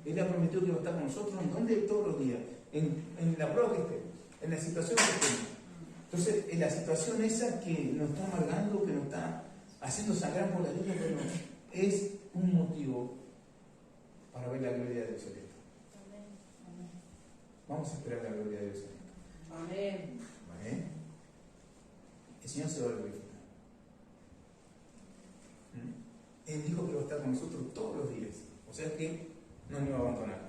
Él ha prometido que va a estar con nosotros en donde todos los días, en la prueba que estemos, en la situación que estemos. Entonces, en la situación esa que nos está amargando, que nos está haciendo sangrar por la vida, pero es un motivo para ver la gloria de Dios en esto. Vamos a esperar la gloria de Dios en esto. Amén. ¿Vale? El Señor se va a glorificar. Él dijo que va a estar con nosotros todos los días. O sea que no nos va a abandonar.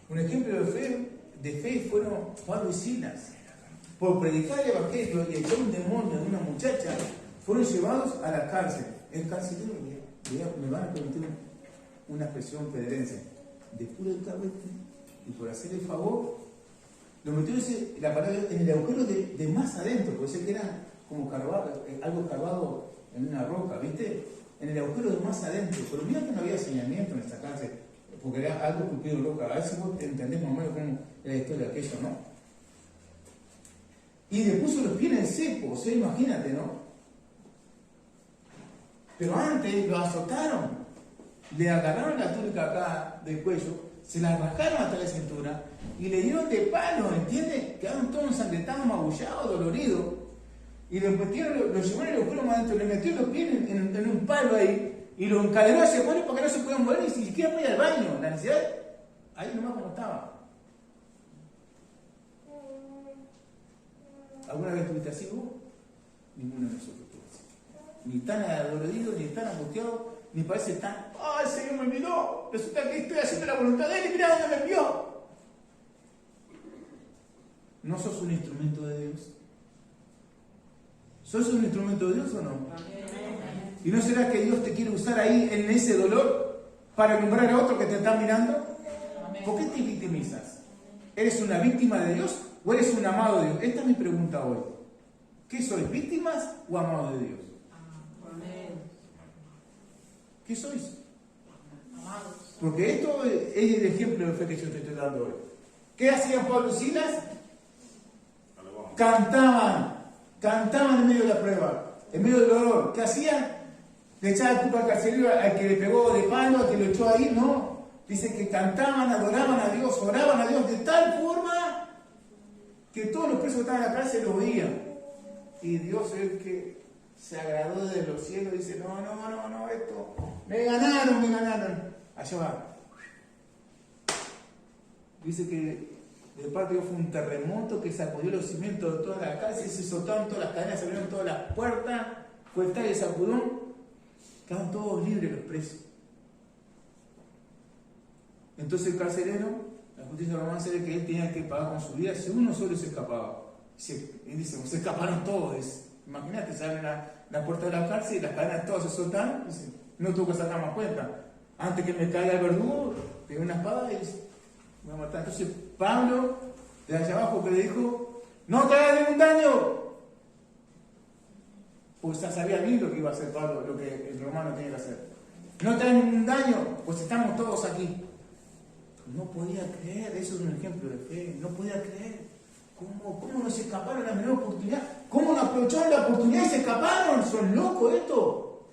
Un ejemplo de fe fueron Pablo y Silas. Por predicar el evangelio y echar un demonio de una muchacha, fueron llevados a la cárcel. El carcelero, me van a permitir una expresión pedrense, de puro cabete, y por hacer el favor, lo metió la palabra en el agujero de más adentro, porque sé que era como algo cavado en una roca, ¿viste? En el agujero de más adentro. Pero mira que no había señalamiento en esta cárcel, porque era algo esculpido loca. A ver si vos entendés más o menos cómo era la historia de aquello, ¿no? Y le puso los pies en seco, o sea, imagínate, ¿no? Pero antes lo azotaron, le agarraron la túnica acá del cuello, se la rasgaron hasta la cintura y le dieron de palo, ¿entiendes? Quedaron todos ensangrentados, magullados, doloridos. Y lo metieron, lo llevaron en el agujero más adentro, le metieron los pies en un palo ahí y lo encadenó hacia afuera para que no se puedan mover y ni siquiera podía ir al baño. La necesidad, ahí nomás como estaba. ¿Alguna vez estuviste así vos? Ninguno de nosotros estuvo así. Ni tan adolorido, ni tan angustiado, ni parece tan, ¡ay, el Señor me miró! Resulta que estoy haciendo la voluntad de Él y mira dónde me envió. ¿No sos un instrumento de Dios? ¿Sos un instrumento de Dios o no? ¿Y no será que Dios te quiere usar ahí en ese dolor para nombrar a otro que te está mirando? ¿Por qué te victimizas? ¿Eres una víctima de Dios o eres un amado de Dios? Esta es mi pregunta hoy. ¿Qué sois, víctimas o amados de Dios? ¿Qué sois? Porque esto es el ejemplo de fe que yo te estoy dando hoy. ¿Qué hacían Pablo y Silas? Cantaban en medio de la prueba, en medio del dolor. ¿Qué hacían? Le echaban culpa al carcelero, al que le pegó de palo, al que lo echó ahí, no. Dice que cantaban, adoraban a Dios, oraban a Dios de tal forma que todos los presos que estaban en la cárcel lo veían. Y Dios es el que se agradó de los cielos y dice, no, esto, me ganaron. Allá va. Dice que de parte de Dios fue un terremoto que sacudió los cimientos de toda la cárcel, se soltaron todas las cadenas, se abrieron todas las puertas, fue tal el sacudón, quedaron todos libres los presos. Entonces el carcelero, la justicia romana sabe que él tenía que pagar con su vida si uno solo se escapaba. Y dice, se escaparon todos. Imagínate, se abren la puerta de la cárcel y las cadenas todas se soltan, dice, no tuvo que sacar más cuenta. Antes que me caiga el verdugo, pegó una espada y dice, me voy a matar. Entonces Pablo, de allá abajo, que le dijo, no te hagas ningún daño. Pues ya sabía bien lo que iba a hacer Pablo, lo que el romano tenía que hacer. No te hagas ningún daño, pues estamos todos aquí. No podía creer, eso es un ejemplo de fe, no podía creer. ¿Cómo no se escaparon a la menor oportunidad? ¿Cómo no aprovecharon la oportunidad y se escaparon? ¿Son locos esto?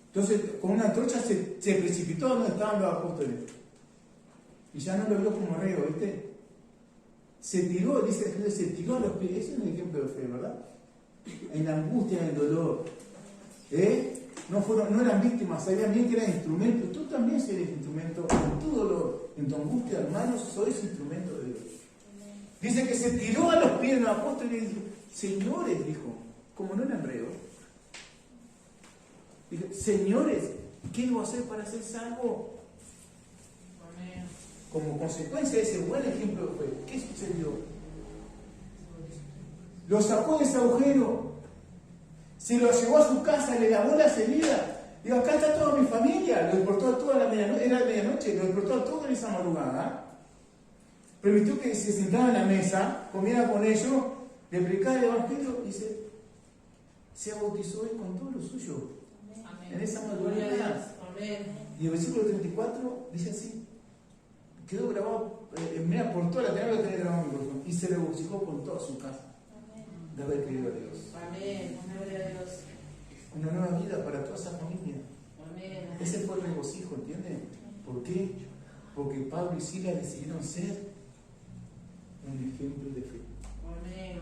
Entonces, con una antorcha se precipitó donde estaban los apóstoles. Y ya no lo vio como reo, ¿viste? Se tiró, dice que se tiró a los pies. Ese es un ejemplo de fe, ¿verdad? En la angustia, en el dolor. No eran víctimas, sabían bien que eran instrumentos. Tú también eres instrumento en tu dolor, en tu angustia, hermanos, sois instrumento de Dios. Dice que se tiró a los pies de los apóstoles y dijo, señores, dijo, como no eran reos, dijo, señores, ¿qué debo hacer para ser salvo? Como consecuencia de ese buen ejemplo de fe, ¿qué sucedió? Lo sacó de ese agujero, se lo llevó a su casa, le lavó las heridas. Digo, acá está toda mi familia. Lo despertó a toda la medianoche, era medianoche, lo despertó a toda esa madrugada. Permitió que se sentara en la mesa, comiera con ellos, le predicaba el evangelio y se bautizó él con todo lo suyo. Amén. En esa madrugada. Y el versículo 34 dice así: quedó grabado, mira, por toda la tierra que tenía grabado en mi corazón, y se regocijó con toda su casa de haber creído a Dios. Amén. Gloria a Dios. Una nueva vida para toda esa familia. Amén. Ese fue el regocijo, ¿entienden? ¿Por qué? Porque Pablo y Silas decidieron ser un ejemplo de fe. Amén.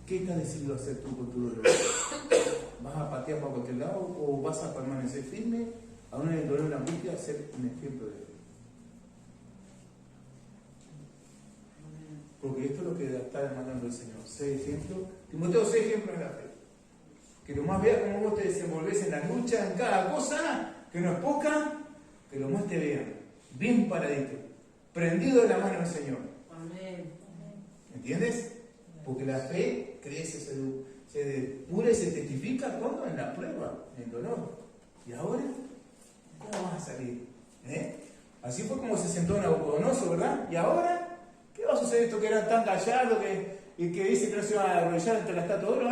¿Qué estás decidido hacer tú con tu dolor? vas a patear para cualquier lado o vas a permanecer firme, aún en el dolor y la angustia, ser un ejemplo de fe. Porque esto es lo que está demandando el Señor. Sé ejemplo. Timoteo, sé ejemplo de la fe. Que lo más veas cómo vos te desenvolves en la lucha, en cada cosa, que no es poca, que lo más te vean. Bien paradito. Prendido de la mano del Señor. Amén. ¿Entiendes? Porque la fe crece, se depura y se testifica cuando en la prueba, en el dolor. ¿Y ahora? ¿Cómo vas a salir? Así fue como se sentó Nabucodonosor, ¿verdad? ¿Y ahora? ¿Qué va a suceder esto que era tan callado y que dice que no se va a arrodillar ante la estatua de oro?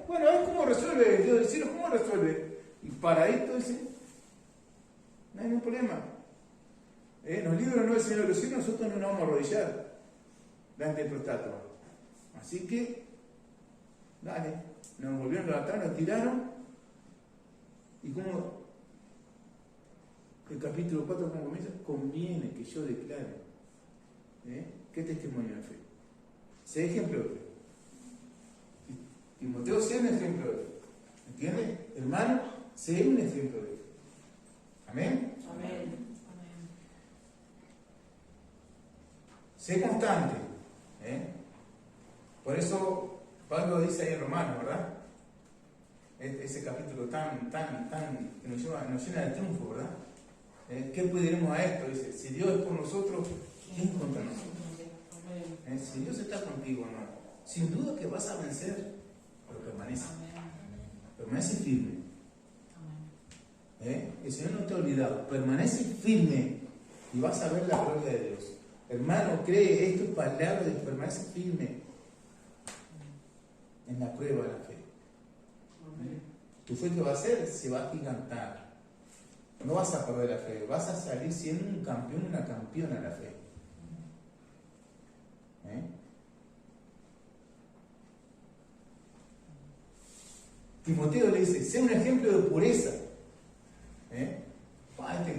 Bueno, a ver cómo resuelve el Dios del cielo, cómo resuelve. Y paradito dice, no hay ningún problema. Los libros no del Señor de los cielos, nosotros no nos vamos a arrodillar delante de tu estatua. Así que, dale, nos volvieron a levantar, nos tiraron. Y como el capítulo 4, como comienza, conviene que yo declare. ¿Qué testimonio de fe? Sé ejemplo de fe. Timoteo, sé un ejemplo de fe. ¿Entiendes? Hermano, sé un ejemplo de fe. ¿Amén? Amén. Sé constante. Por eso Pablo dice ahí en Romanos, ¿verdad? Ese capítulo tan que nos llena de triunfo, ¿verdad? ¿Qué pudiremos a esto? Dice, si Dios es por nosotros, ¿quién contra nosotros? Si Dios está contigo, hermano, sin duda que vas a vencer, pero permanece. Permanece firme. El Señor no te ha olvidado. Permanece firme y vas a ver la gloria de Dios. Hermano, cree, esto es palabra de permanece firme en la prueba de la fe. Tu fe, ¿qué va a hacer? Se va a agigantar. No vas a perder la fe, vas a salir siendo un campeón, una campeona de la fe. Timoteo le dice, sé un ejemplo de pureza.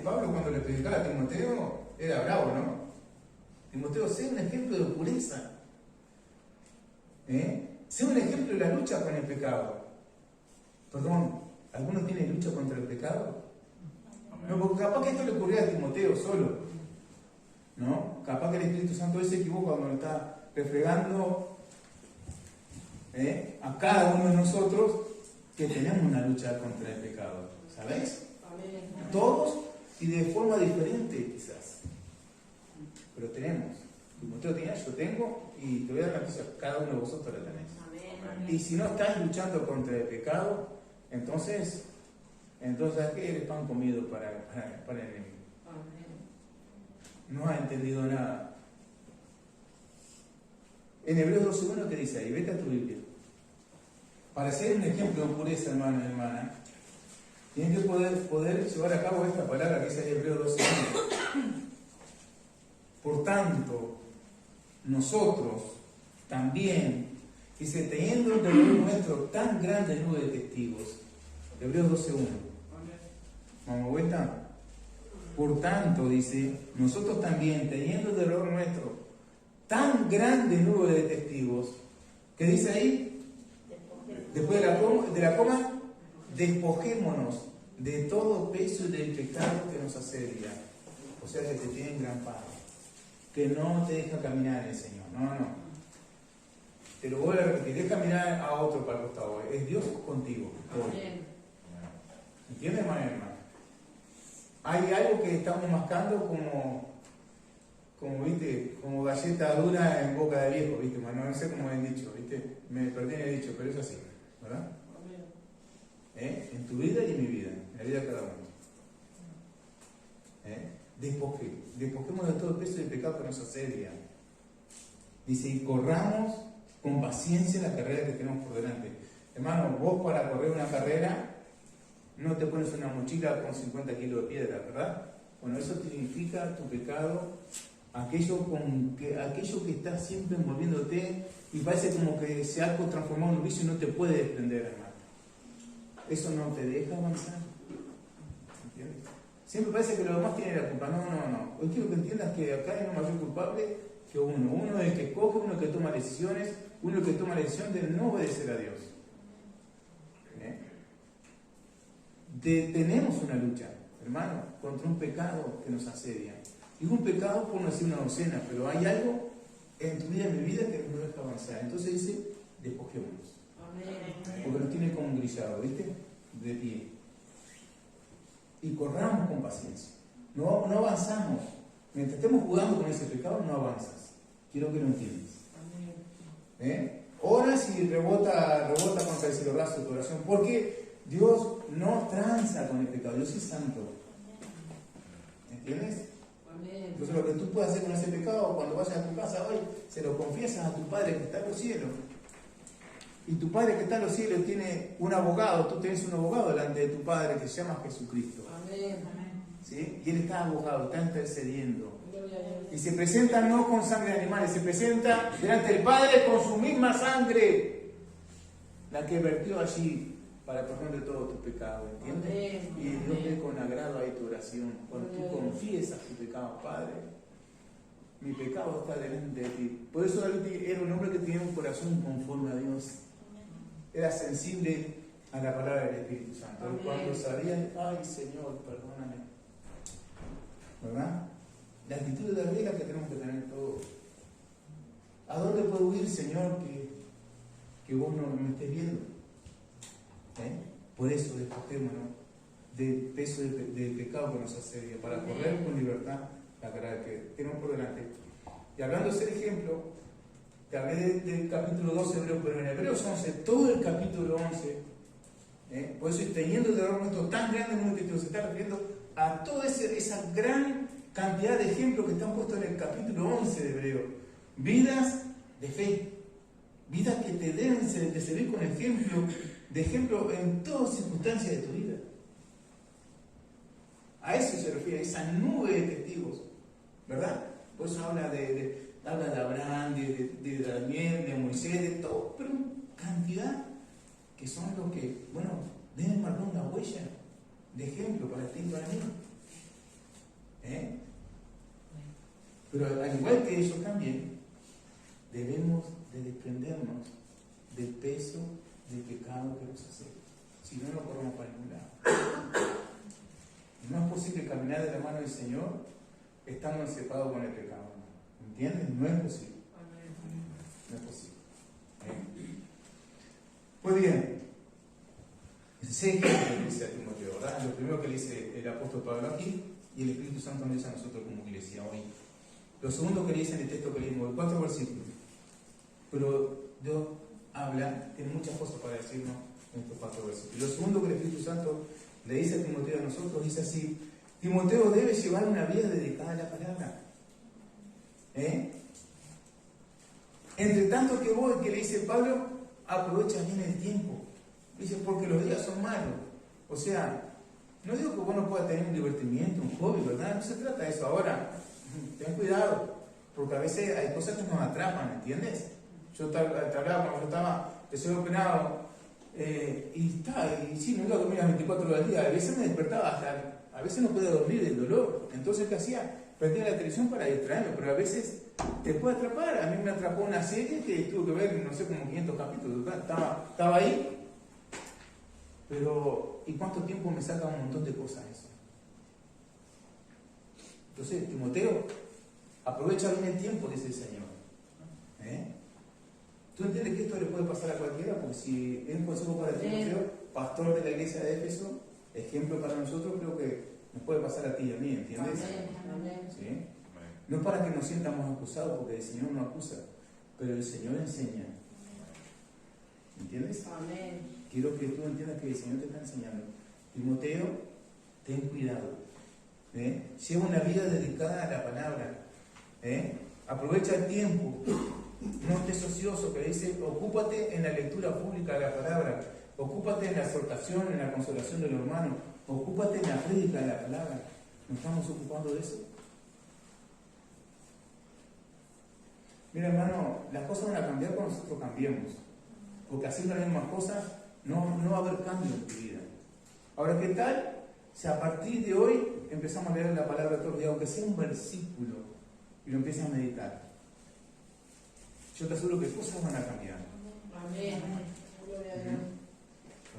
Pablo cuando le predicaba a Timoteo era bravo, ¿no? Timoteo, sé un ejemplo de pureza. Sé un ejemplo de la lucha con el pecado. Perdón, ¿alguno tiene lucha contra el pecado? No, porque capaz que esto le ocurría a Timoteo solo, ¿no? Capaz que el Espíritu Santo hoy se equivoca cuando está refregando a cada uno de nosotros que tenemos una lucha contra el pecado, ¿sabéis? Todos y de forma diferente quizás, pero tenemos. Timoteo tenía, yo tengo, y te voy a dar una cosa, cada uno de vosotros la tenéis. Y si no estás luchando contra el pecado, entonces ¿qué eres pan comido para el enemigo? No has entendido nada. En Hebreos 12:1 te dice ahí, vete a tu Biblia. Para ser un ejemplo de pureza, hermano y hermana, tienes que poder llevar a cabo esta palabra que dice ahí Hebreos 12:1. Por tanto, nosotros también, dice, teniendo un dolor nuestro tan grande nube de testigos, Hebreos 12:1. ¿Vamos a vuelta? Por tanto, dice, nosotros también, teniendo el dolor nuestro tan grande nube de testigos, ¿qué dice ahí? Después de la coma, despojémonos de todo peso y del pecado que nos asedia. O sea, que te tiene engrampado, que no te deja caminar en el Señor. No. Te lo voy a repetir, deja mirar a otro para el costado. Es Dios contigo. ¿Entiendes, hermano y hermana? Hay algo que estamos mascando ¿viste? Como galleta dura en boca de viejo, ¿viste? No sé cómo han dicho, ¿viste? Me perdí en el dicho, pero es así, ¿verdad? En tu vida y en mi vida, en la vida de cada uno. Despojemos de todo el peso del pecado que nos asedia. Dice, y corramos con paciencia la carrera que tenemos por delante. Hermano, vos para correr una carrera no te pones una mochila con 50 kilos de piedra, ¿verdad? Bueno, eso significa tu pecado, aquello que está siempre envolviéndote y parece como que se ha transformado en un vicio y no te puede desprender, hermano. Eso no te deja avanzar. ¿Entiendes? Siempre parece que los demás tienen la culpa. No. Hoy quiero que entiendas que acá hay un mayor culpable que uno. Uno es el que escoge, uno es el que toma decisiones, uno es el que toma la decisión de no obedecer a Dios. tenemos una lucha, hermano, contra un pecado que nos asedia. Digo un pecado por no decir una docena, pero hay algo en tu vida y en mi vida que nos deja avanzar. Entonces dice, despojémonos. Porque nos tiene como un grillado, ¿viste? De pie. Y corramos con paciencia. No avanzamos. Mientras estemos jugando con ese pecado, no avanzas. Quiero que lo entiendas. Oras y rebota contra el cielo de tu oración. Porque Dios no tranza con el pecado. Dios es santo. ¿Entiendes? Entonces lo que tú puedes hacer con ese pecado, cuando vayas a tu casa hoy, se lo confiesas a tu Padre que está en los cielos. Y tu Padre que está en los cielos tiene un abogado, tú tienes un abogado delante de tu Padre que se llama Jesucristo. ¿Sí? Y Él está abogado, está intercediendo. Y se presenta no con sangre de animales, se presenta delante del Padre con su misma sangre, la que vertió allí para perdón de todos tus pecados, ¿entiendes? Y Dios ve con agrado ahí tu oración. Cuando tú confiesas tu pecado, Padre, mi pecado está delante de ti. Por eso David era un hombre que tenía un corazón conforme a Dios. Era sensible a la palabra del Espíritu Santo. Amén. Cuando sabía, ay Señor, perdóname. ¿Verdad? La actitud de David es la que tenemos que tener todos. ¿A dónde puedo huir, Señor, que vos no me estés viendo? Por eso despojémonos del peso del pecado que nos asedia, para correr con libertad la carrera que tenemos por delante. Y hablando de ese ejemplo, te hablé del capítulo 12 de Hebreos, pero en Hebreos 11, todo el capítulo 11, por eso teniendo el dolor nuestro tan grande en un que se está refiriendo a toda esa gran cantidad de ejemplos que están puestos en el capítulo 11 de Hebreos. Vidas de fe, vidas que te deben de servir con ejemplo en todas circunstancias de tu vida. A eso se refiere, a esa nube de testigos, ¿verdad? Por eso habla de Abraham, de Daniel, de Moisés, de todo, pero cantidad que son los que, bueno, deben marcar una huella de ejemplo para ti y para mí. Pero al igual que ellos también, debemos de desprendernos del peso del pecado que nos hace. Si no, no corremos para ningún lado. No es posible caminar de la mano del Señor estando separado con el pecado. ¿Entiendes? No es posible. No es posible. Pues bien, sé que le dice a Timoteo, ¿verdad? Lo primero que le dice el apóstol Pablo aquí, y el Espíritu Santo nos dice a nosotros como iglesia hoy. Lo segundo que le dice en el texto que leímos, 4 versículos. Pero Dios habla, tiene muchas cosas para decirnos en estos 4 versículos. Lo segundo que el Espíritu Santo le dice a Timoteo a nosotros, dice así: Timoteo debe llevar una vida dedicada a la palabra. Entre tanto que vos, que le dice Pablo, aprovecha bien el tiempo. Dice, porque los días son malos. O sea, no digo que vos no puedas tener un divertimiento, un hobby, ¿verdad? No se trata de eso. Ahora, ten cuidado, porque a veces hay cosas que nos atrapan, ¿entiendes? Yo te hablaba cuando yo estaba recién operado, y sí, no iba a dormir las 24 horas al día. A veces me despertaba a veces no podía dormir del dolor. Entonces, ¿qué hacía? Prendía la televisión para distraerme, pero a veces te puede atrapar. A mí me atrapó una serie que tuve que ver, no sé, como 500 capítulos. Estaba ahí, pero ¿y cuánto tiempo me saca un montón de cosas eso? Entonces, Timoteo, aprovecha bien el tiempo, dice el Señor. ¿Tú entiendes que esto le puede pasar a cualquiera? Porque si es un consejo para Timoteo, pastor de la iglesia de Éfeso, ejemplo para nosotros, creo que nos puede pasar a ti y a mí, ¿entiendes? ¿Sí? No es para que nos sientamos acusados, porque el Señor no acusa, pero el Señor enseña. ¿Entiendes? Amén. Quiero que tú entiendas que el Señor te está enseñando. Timoteo, ten cuidado. Lleva una vida dedicada a la palabra. Aprovecha el tiempo. No estés ocioso, que dice, ocúpate en la lectura pública de la palabra. Ocúpate en la exhortación, en la consolación de los hermanos. Ocúpate en la prédica de la palabra. ¿No estamos ocupando de eso? Mira, hermano, las cosas van a cambiar cuando nosotros cambiemos. Porque haciendo las mismas cosas no va a haber cambio en tu vida. Ahora, ¿qué tal si a partir de hoy empezamos a leer la palabra todos los días, aunque sea un versículo, y lo empiezas a meditar? Yo te aseguro que cosas van a cambiar. Amén. Gloria a Dios.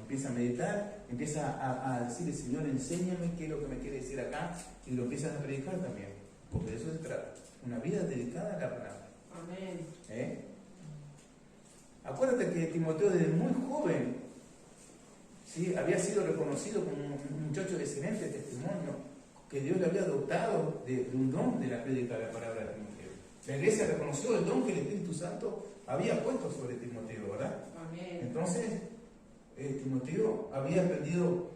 Empieza a meditar, empieza a decirle, Señor, enséñame qué es lo que me quiere decir acá, y lo empiezas a predicar también, porque de eso se trata, una vida dedicada a la palabra. Amén. Acuérdate que Timoteo desde muy joven, ¿sí?, había sido reconocido como un muchacho de excelente testimonio, que Dios le había dotado de un don de la prédica de la palabra de Timoteo. La iglesia reconoció el don que el Espíritu Santo había puesto sobre Timoteo, ¿verdad? Amén. Entonces, Timoteo había aprendido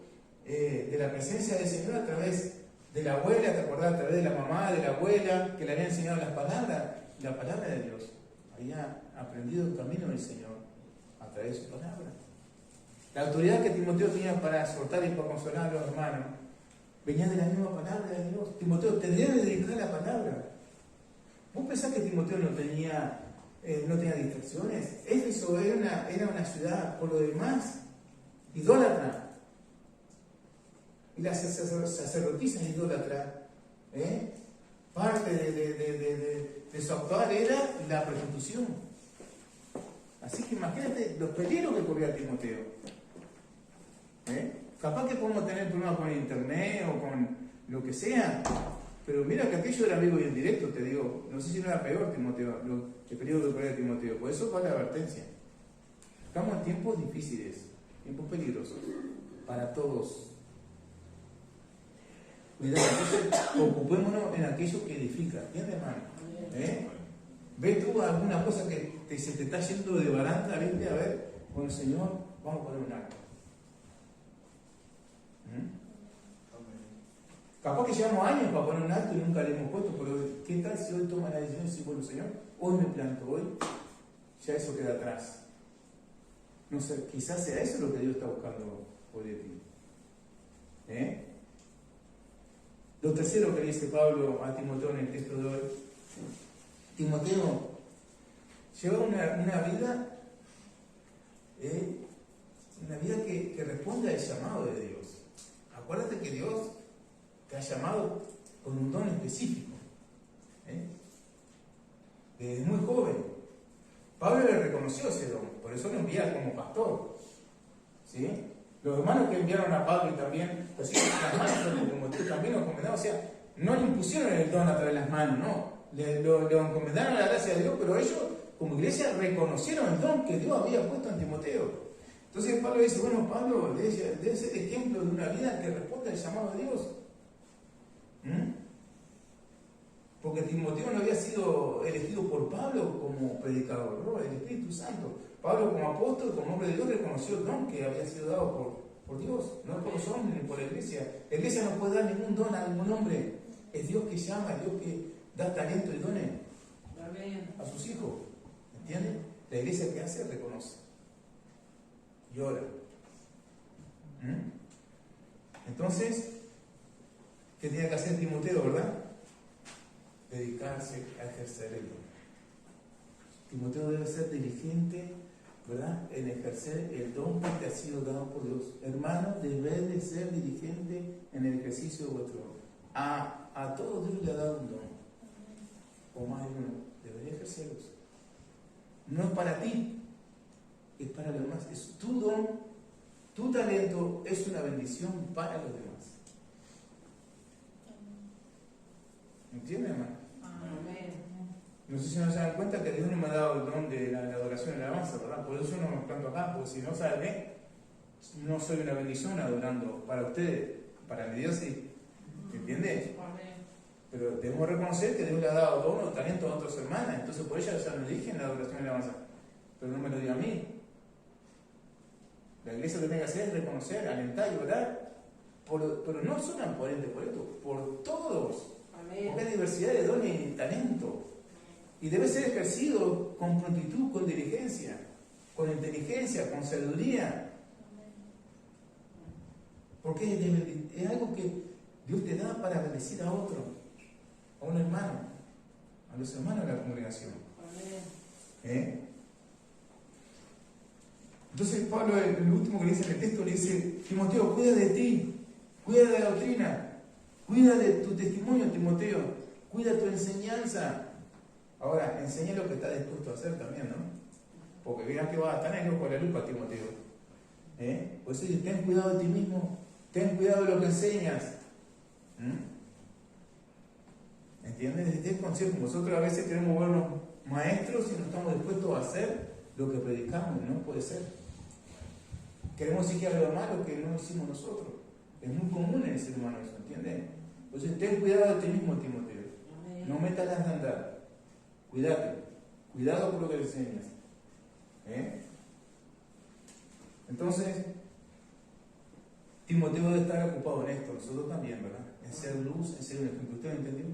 de la presencia del Señor a través de la abuela, ¿te acordás? A través de la mamá, de la abuela, que le había enseñado las palabras, la palabra de Dios. Había aprendido el camino del Señor a través de su palabra. La autoridad que Timoteo tenía para exhortar y para consolar a los hermanos venía de la misma palabra de Dios. Timoteo, te debes dedicar a la palabra. ¿Vos pensás que Timoteo no tenía distracciones? Éfeso era una ciudad, por lo demás, idólatra. Y las sacerdotisas idólatras, parte de su actuar era la prostitución. Así que imagínate los peligros que corría Timoteo. Capaz que podemos tener problemas con el internet o con lo que sea, pero mira que aquello era vivo y en directo, te digo. No sé si no era peor, Timoteo, el peligro que corría Timoteo. Por eso va la advertencia. Estamos en tiempos difíciles, tiempos peligrosos para todos. Cuidado, entonces ocupémonos en aquello que edifica. ¿Entiendes, hermano? ¿Ves tú alguna cosa que se te está yendo de baranda? ¿Viste? A ver, con el Señor, vamos a poner un acto. Capaz que llevamos años para poner un acto y nunca le hemos puesto, pero ¿qué tal si hoy toma la decisión y dice, bueno, Señor, hoy me planto, hoy ya eso queda atrás? No sé, quizás sea eso lo que Dios está buscando hoy de ti. Lo tercero que dice Pablo a Timoteo en el texto de hoy: Timoteo, lleva una vida que responde al llamado de Dios. Acuérdate que Dios te ha llamado con un don específico. Desde muy joven. Pablo le reconoció ese don, por eso lo envía como pastor. ¿Sí? Los hermanos que enviaron a Pablo y también, pues sí, las manos de Timoteo también lo encomendaron, o sea, no le impusieron el don a través de las manos, no. Lo encomendaron a la gracia de Dios, pero ellos, como iglesia, reconocieron el don que Dios había puesto en Timoteo. Entonces Pablo dice, bueno, Pablo debe ser ejemplo de una vida que responde al llamado de Dios. Porque Timoteo no había sido elegido por Pablo como predicador, no, el Espíritu Santo. Pablo como apóstol, como hombre de Dios, reconoció el don que había sido dado por Dios, no por los hombres ni por la iglesia. La iglesia no puede dar ningún don a ningún hombre. Es Dios que llama, es Dios que da talento y dones a sus hijos. ¿Entiendes? La iglesia que hace, reconoce y ora. Entonces, ¿qué tenía que hacer Timoteo, verdad? Dedicarse a ejercer el don. Timoteo debe ser diligente, ¿verdad?, en ejercer el don que te ha sido dado por Dios. Hermano, debes de ser diligente en el ejercicio de vuestro don. A todos Dios le ha dado un don, o más de uno. Debes ejercerlos. No es para ti, es para los demás. Es tu don, tu talento es una bendición para los demás. ¿Entiendes, hermano? Amén. No sé si no se dan cuenta que Dios no me ha dado el don de la adoración y la alabanza, ¿verdad? Por eso no me planto acá, porque si no, ¿saben qué? No soy una bendición adorando para ustedes, para mi Dios sí. ¿Entiendes? Amén. Pero debemos reconocer que Dios le ha dado don o talento a otras hermanas, entonces por ella ya me dije en la adoración y la alabanza, pero no me lo dio a mí. La iglesia lo que tiene que hacer es reconocer, alentar y orar, pero no solamente por esto, por todos. Amén. Porque hay diversidad de dones y talento. Y debe ser ejercido con prontitud, con diligencia, con inteligencia, con sabiduría. Porque es algo que Dios te da para bendecir a otro, a un hermano, a los hermanos de la congregación. Amén. Entonces Pablo, el último que le dice en el texto, le dice: Timoteo, cuida de ti, cuida de la doctrina, cuida de tu testimonio, Timoteo, cuida tu enseñanza. Ahora, enseña lo que está dispuesto a hacer también, ¿no? Porque vean que va a estar en el ojo de la lupa, Timoteo. Por eso dice, ten cuidado de ti mismo, ten cuidado de lo que enseñas. ¿Entiendes? Este es el consejo. Nosotros a veces queremos vernos maestros y no estamos dispuestos a hacer lo que predicamos, no puede ser. Queremos decir que algo malo que no hicimos nosotros. Es muy común en el ser humano eso, ¿entiendes? Entonces ten cuidado de ti mismo, Timoteo. No metas las de andar. Cuídate. Cuidado por lo que le enseñas. Entonces, Timoteo debe estar ocupado en esto, nosotros también, ¿verdad? En ser luz, en ser un ejemplo. ¿Usted lo entendió?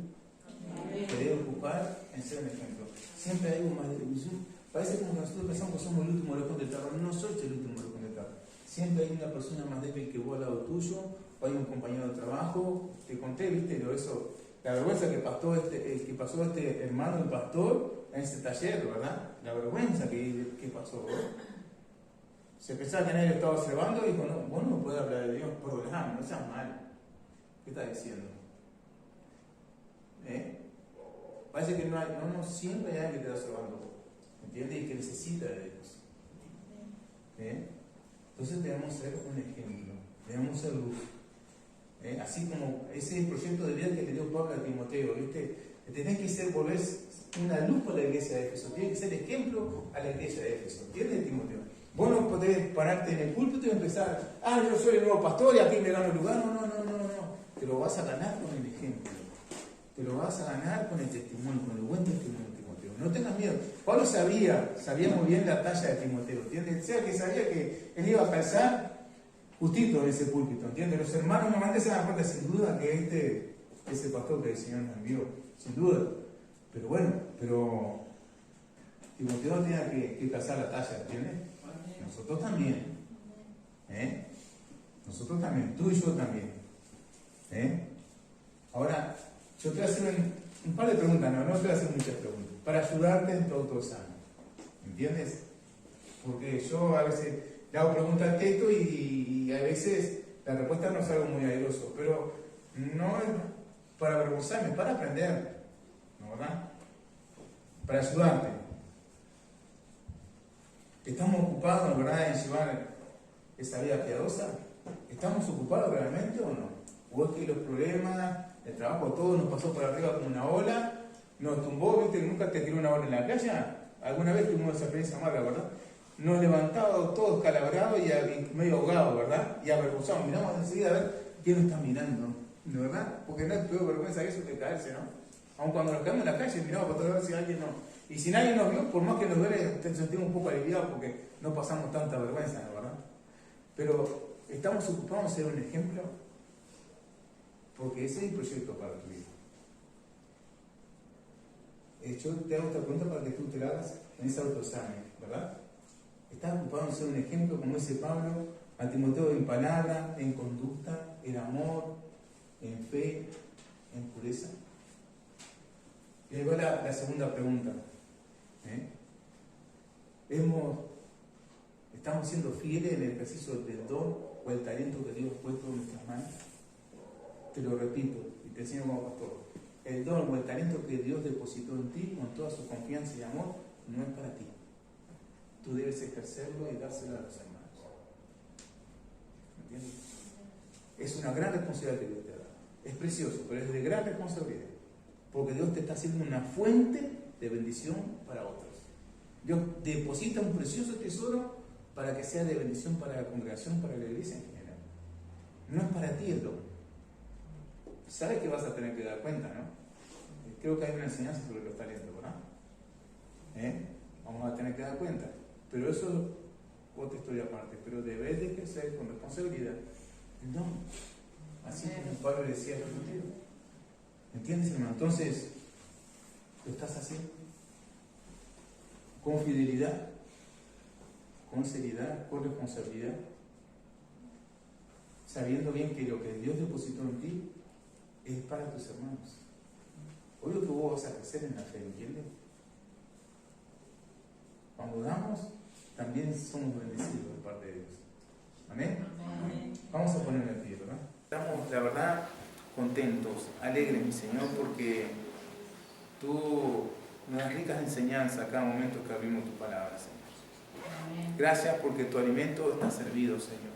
Se debe ocupar en ser un ejemplo. Siempre hay algo más de televisión. Parece como que nosotros pensamos que somos el último lejos del tarro. No soy el último lejos del tarro. Siempre hay una persona más débil que vos al lado tuyo, o hay un compañero de trabajo. Te conté, ¿viste? Eso, la vergüenza que pasó este hermano, el pastor, en ese taller, ¿verdad? La vergüenza que pasó, ¿verdad? Se pensaba que nadie lo estaba observando y dijo, no, vos no podés hablar de Dios, perdóname, no seas mal. ¿Qué estás diciendo? Parece que no siempre hay alguien que te está observando, ¿entiendes? Y que necesita de Dios. Entonces debemos ser un ejemplo, debemos ser luz. Así como ese proyecto de vida que le dio Pablo a Timoteo, ¿viste? Tenés que volver una luz para la iglesia de Éfeso, tienes que ser ejemplo a la iglesia de Éfeso, ¿entiendes, Timoteo? Vos no podés pararte en el púlpito y empezar, yo soy el nuevo pastor y aquí me gano el lugar. No. Te lo vas a ganar con el ejemplo. Te lo vas a ganar con el testimonio, con el buen testimonio de Timoteo. No tengas miedo. Pablo sabía muy bien la talla de Timoteo, ¿entiendes? O sea, que sabía que él iba a calzar justito en ese púlpito, ¿entiendes? Los hermanos normalmente se dan cuenta sin duda que ese pastor que el Señor nos envió, sin duda. Pero bueno, Timoteo tenía que calzar la talla, ¿entiendes? Nosotros también. Nosotros también, tú y yo también. Ahora, yo te voy a hacer un par de preguntas, no te voy a hacer muchas preguntas, para ayudarte en tu autoexamen. ¿Entiendes? Porque yo a veces le hago preguntas al texto y a veces la respuesta no es algo muy airoso, pero no es para avergonzarme, es para aprender, ¿no, verdad? Para ayudarte. ¿Estamos ocupados, verdad, en llevar esa vida piadosa? ¿Estamos ocupados realmente o no? ¿O es que los problemas, el trabajo, todo nos pasó por arriba como una ola, nos tumbó, ¿viste? ¿Nunca te tiró una ola en la playa? ¿Alguna vez tuvimos esa experiencia amarga, verdad? Nos levantamos todos calabrados y medio ahogados, ¿verdad? Y avergonzados. Miramos enseguida a ver quién nos está mirando, ¿no, verdad? Porque no es peor vergüenza eso que caerse, ¿no? Aun cuando nos caemos en la calle, miramos para todos lados si alguien no. Y si nadie nos vio, por más que nos duele, te sentimos un poco aliviados porque no pasamos tanta vergüenza, ¿no, verdad? Pero estamos ocupados en ser un ejemplo, porque ese es el proyecto para tu vida. Yo te hago esta pregunta para que tú te la hagas en ese autoexamen, ¿verdad? ¿Estás ocupado en ser un ejemplo, como dice Pablo, a Timoteo, en palabra, en conducta, en amor, en fe, en pureza? Y ahí va la segunda pregunta. ¿Estamos siendo fieles en el ejercicio del don o el talento que Dios ha puesto en nuestras manos? Te lo repito y te enseño como pastor. El don o el talento que Dios depositó en ti con toda su confianza y amor no es para ti. Tú debes ejercerlo y dárselo a los hermanos. ¿Entiendes? Es una gran responsabilidad que Dios te da. Es precioso, pero es de gran responsabilidad. Porque Dios te está haciendo una fuente de bendición para otros. Dios deposita un precioso tesoro para que sea de bendición para la congregación, para la iglesia en general. No es para ti el don. Sabes que vas a tener que dar cuenta, ¿no? Creo que hay una enseñanza sobre los talentos, ¿verdad? Vamos a tener que dar cuenta. Pero eso es otra historia aparte. Pero debes de ejercer con responsabilidad el don. Así como Pablo le decía a Timoteo. ¿Entiendes, hermano? Entonces, ¿lo estás haciendo? Con fidelidad, con seriedad, con responsabilidad, sabiendo bien que lo que Dios depositó en ti es para tus hermanos. Obvio que vos vas a crecer en la fe, ¿entiendes? Cuando damos, también somos bendecidos de parte de Dios. ¿Amén? Amén. Vamos a ponerle el pie, ¿verdad? Estamos, la verdad, contentos, alegres, mi Señor, porque tú nos das ricas enseñanzas a cada momento que abrimos tu palabra, Señor. Gracias porque tu alimento está servido, Señor.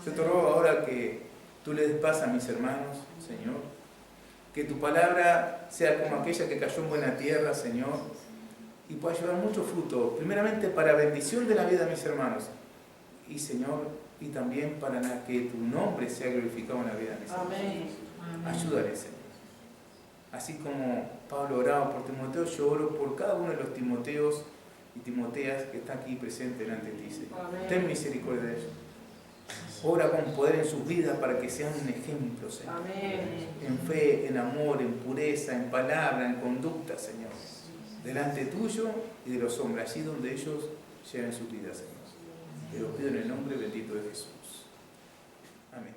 Yo te ruego ahora que tú le des paz a mis hermanos, Señor. Que tu palabra sea como aquella que cayó en buena tierra, Señor, y pueda llevar mucho fruto, primeramente para bendición de la vida de mis hermanos, y Señor, y también para que tu nombre sea glorificado en la vida de mis hermanos. Ayúdale, Señor. Así como Pablo oraba por Timoteo, yo oro por cada uno de los Timoteos y Timoteas que está aquí presente delante de ti, Señor. Ten misericordia de ellos. Ora con poder en sus vidas para que sean un ejemplo, Señor. En fe, en amor, en pureza, en palabra, en conducta, Señor. Delante tuyo y de los hombres, allí donde ellos lleven sus vidas, Señor. Te lo pido en el nombre bendito de Jesús. Amén.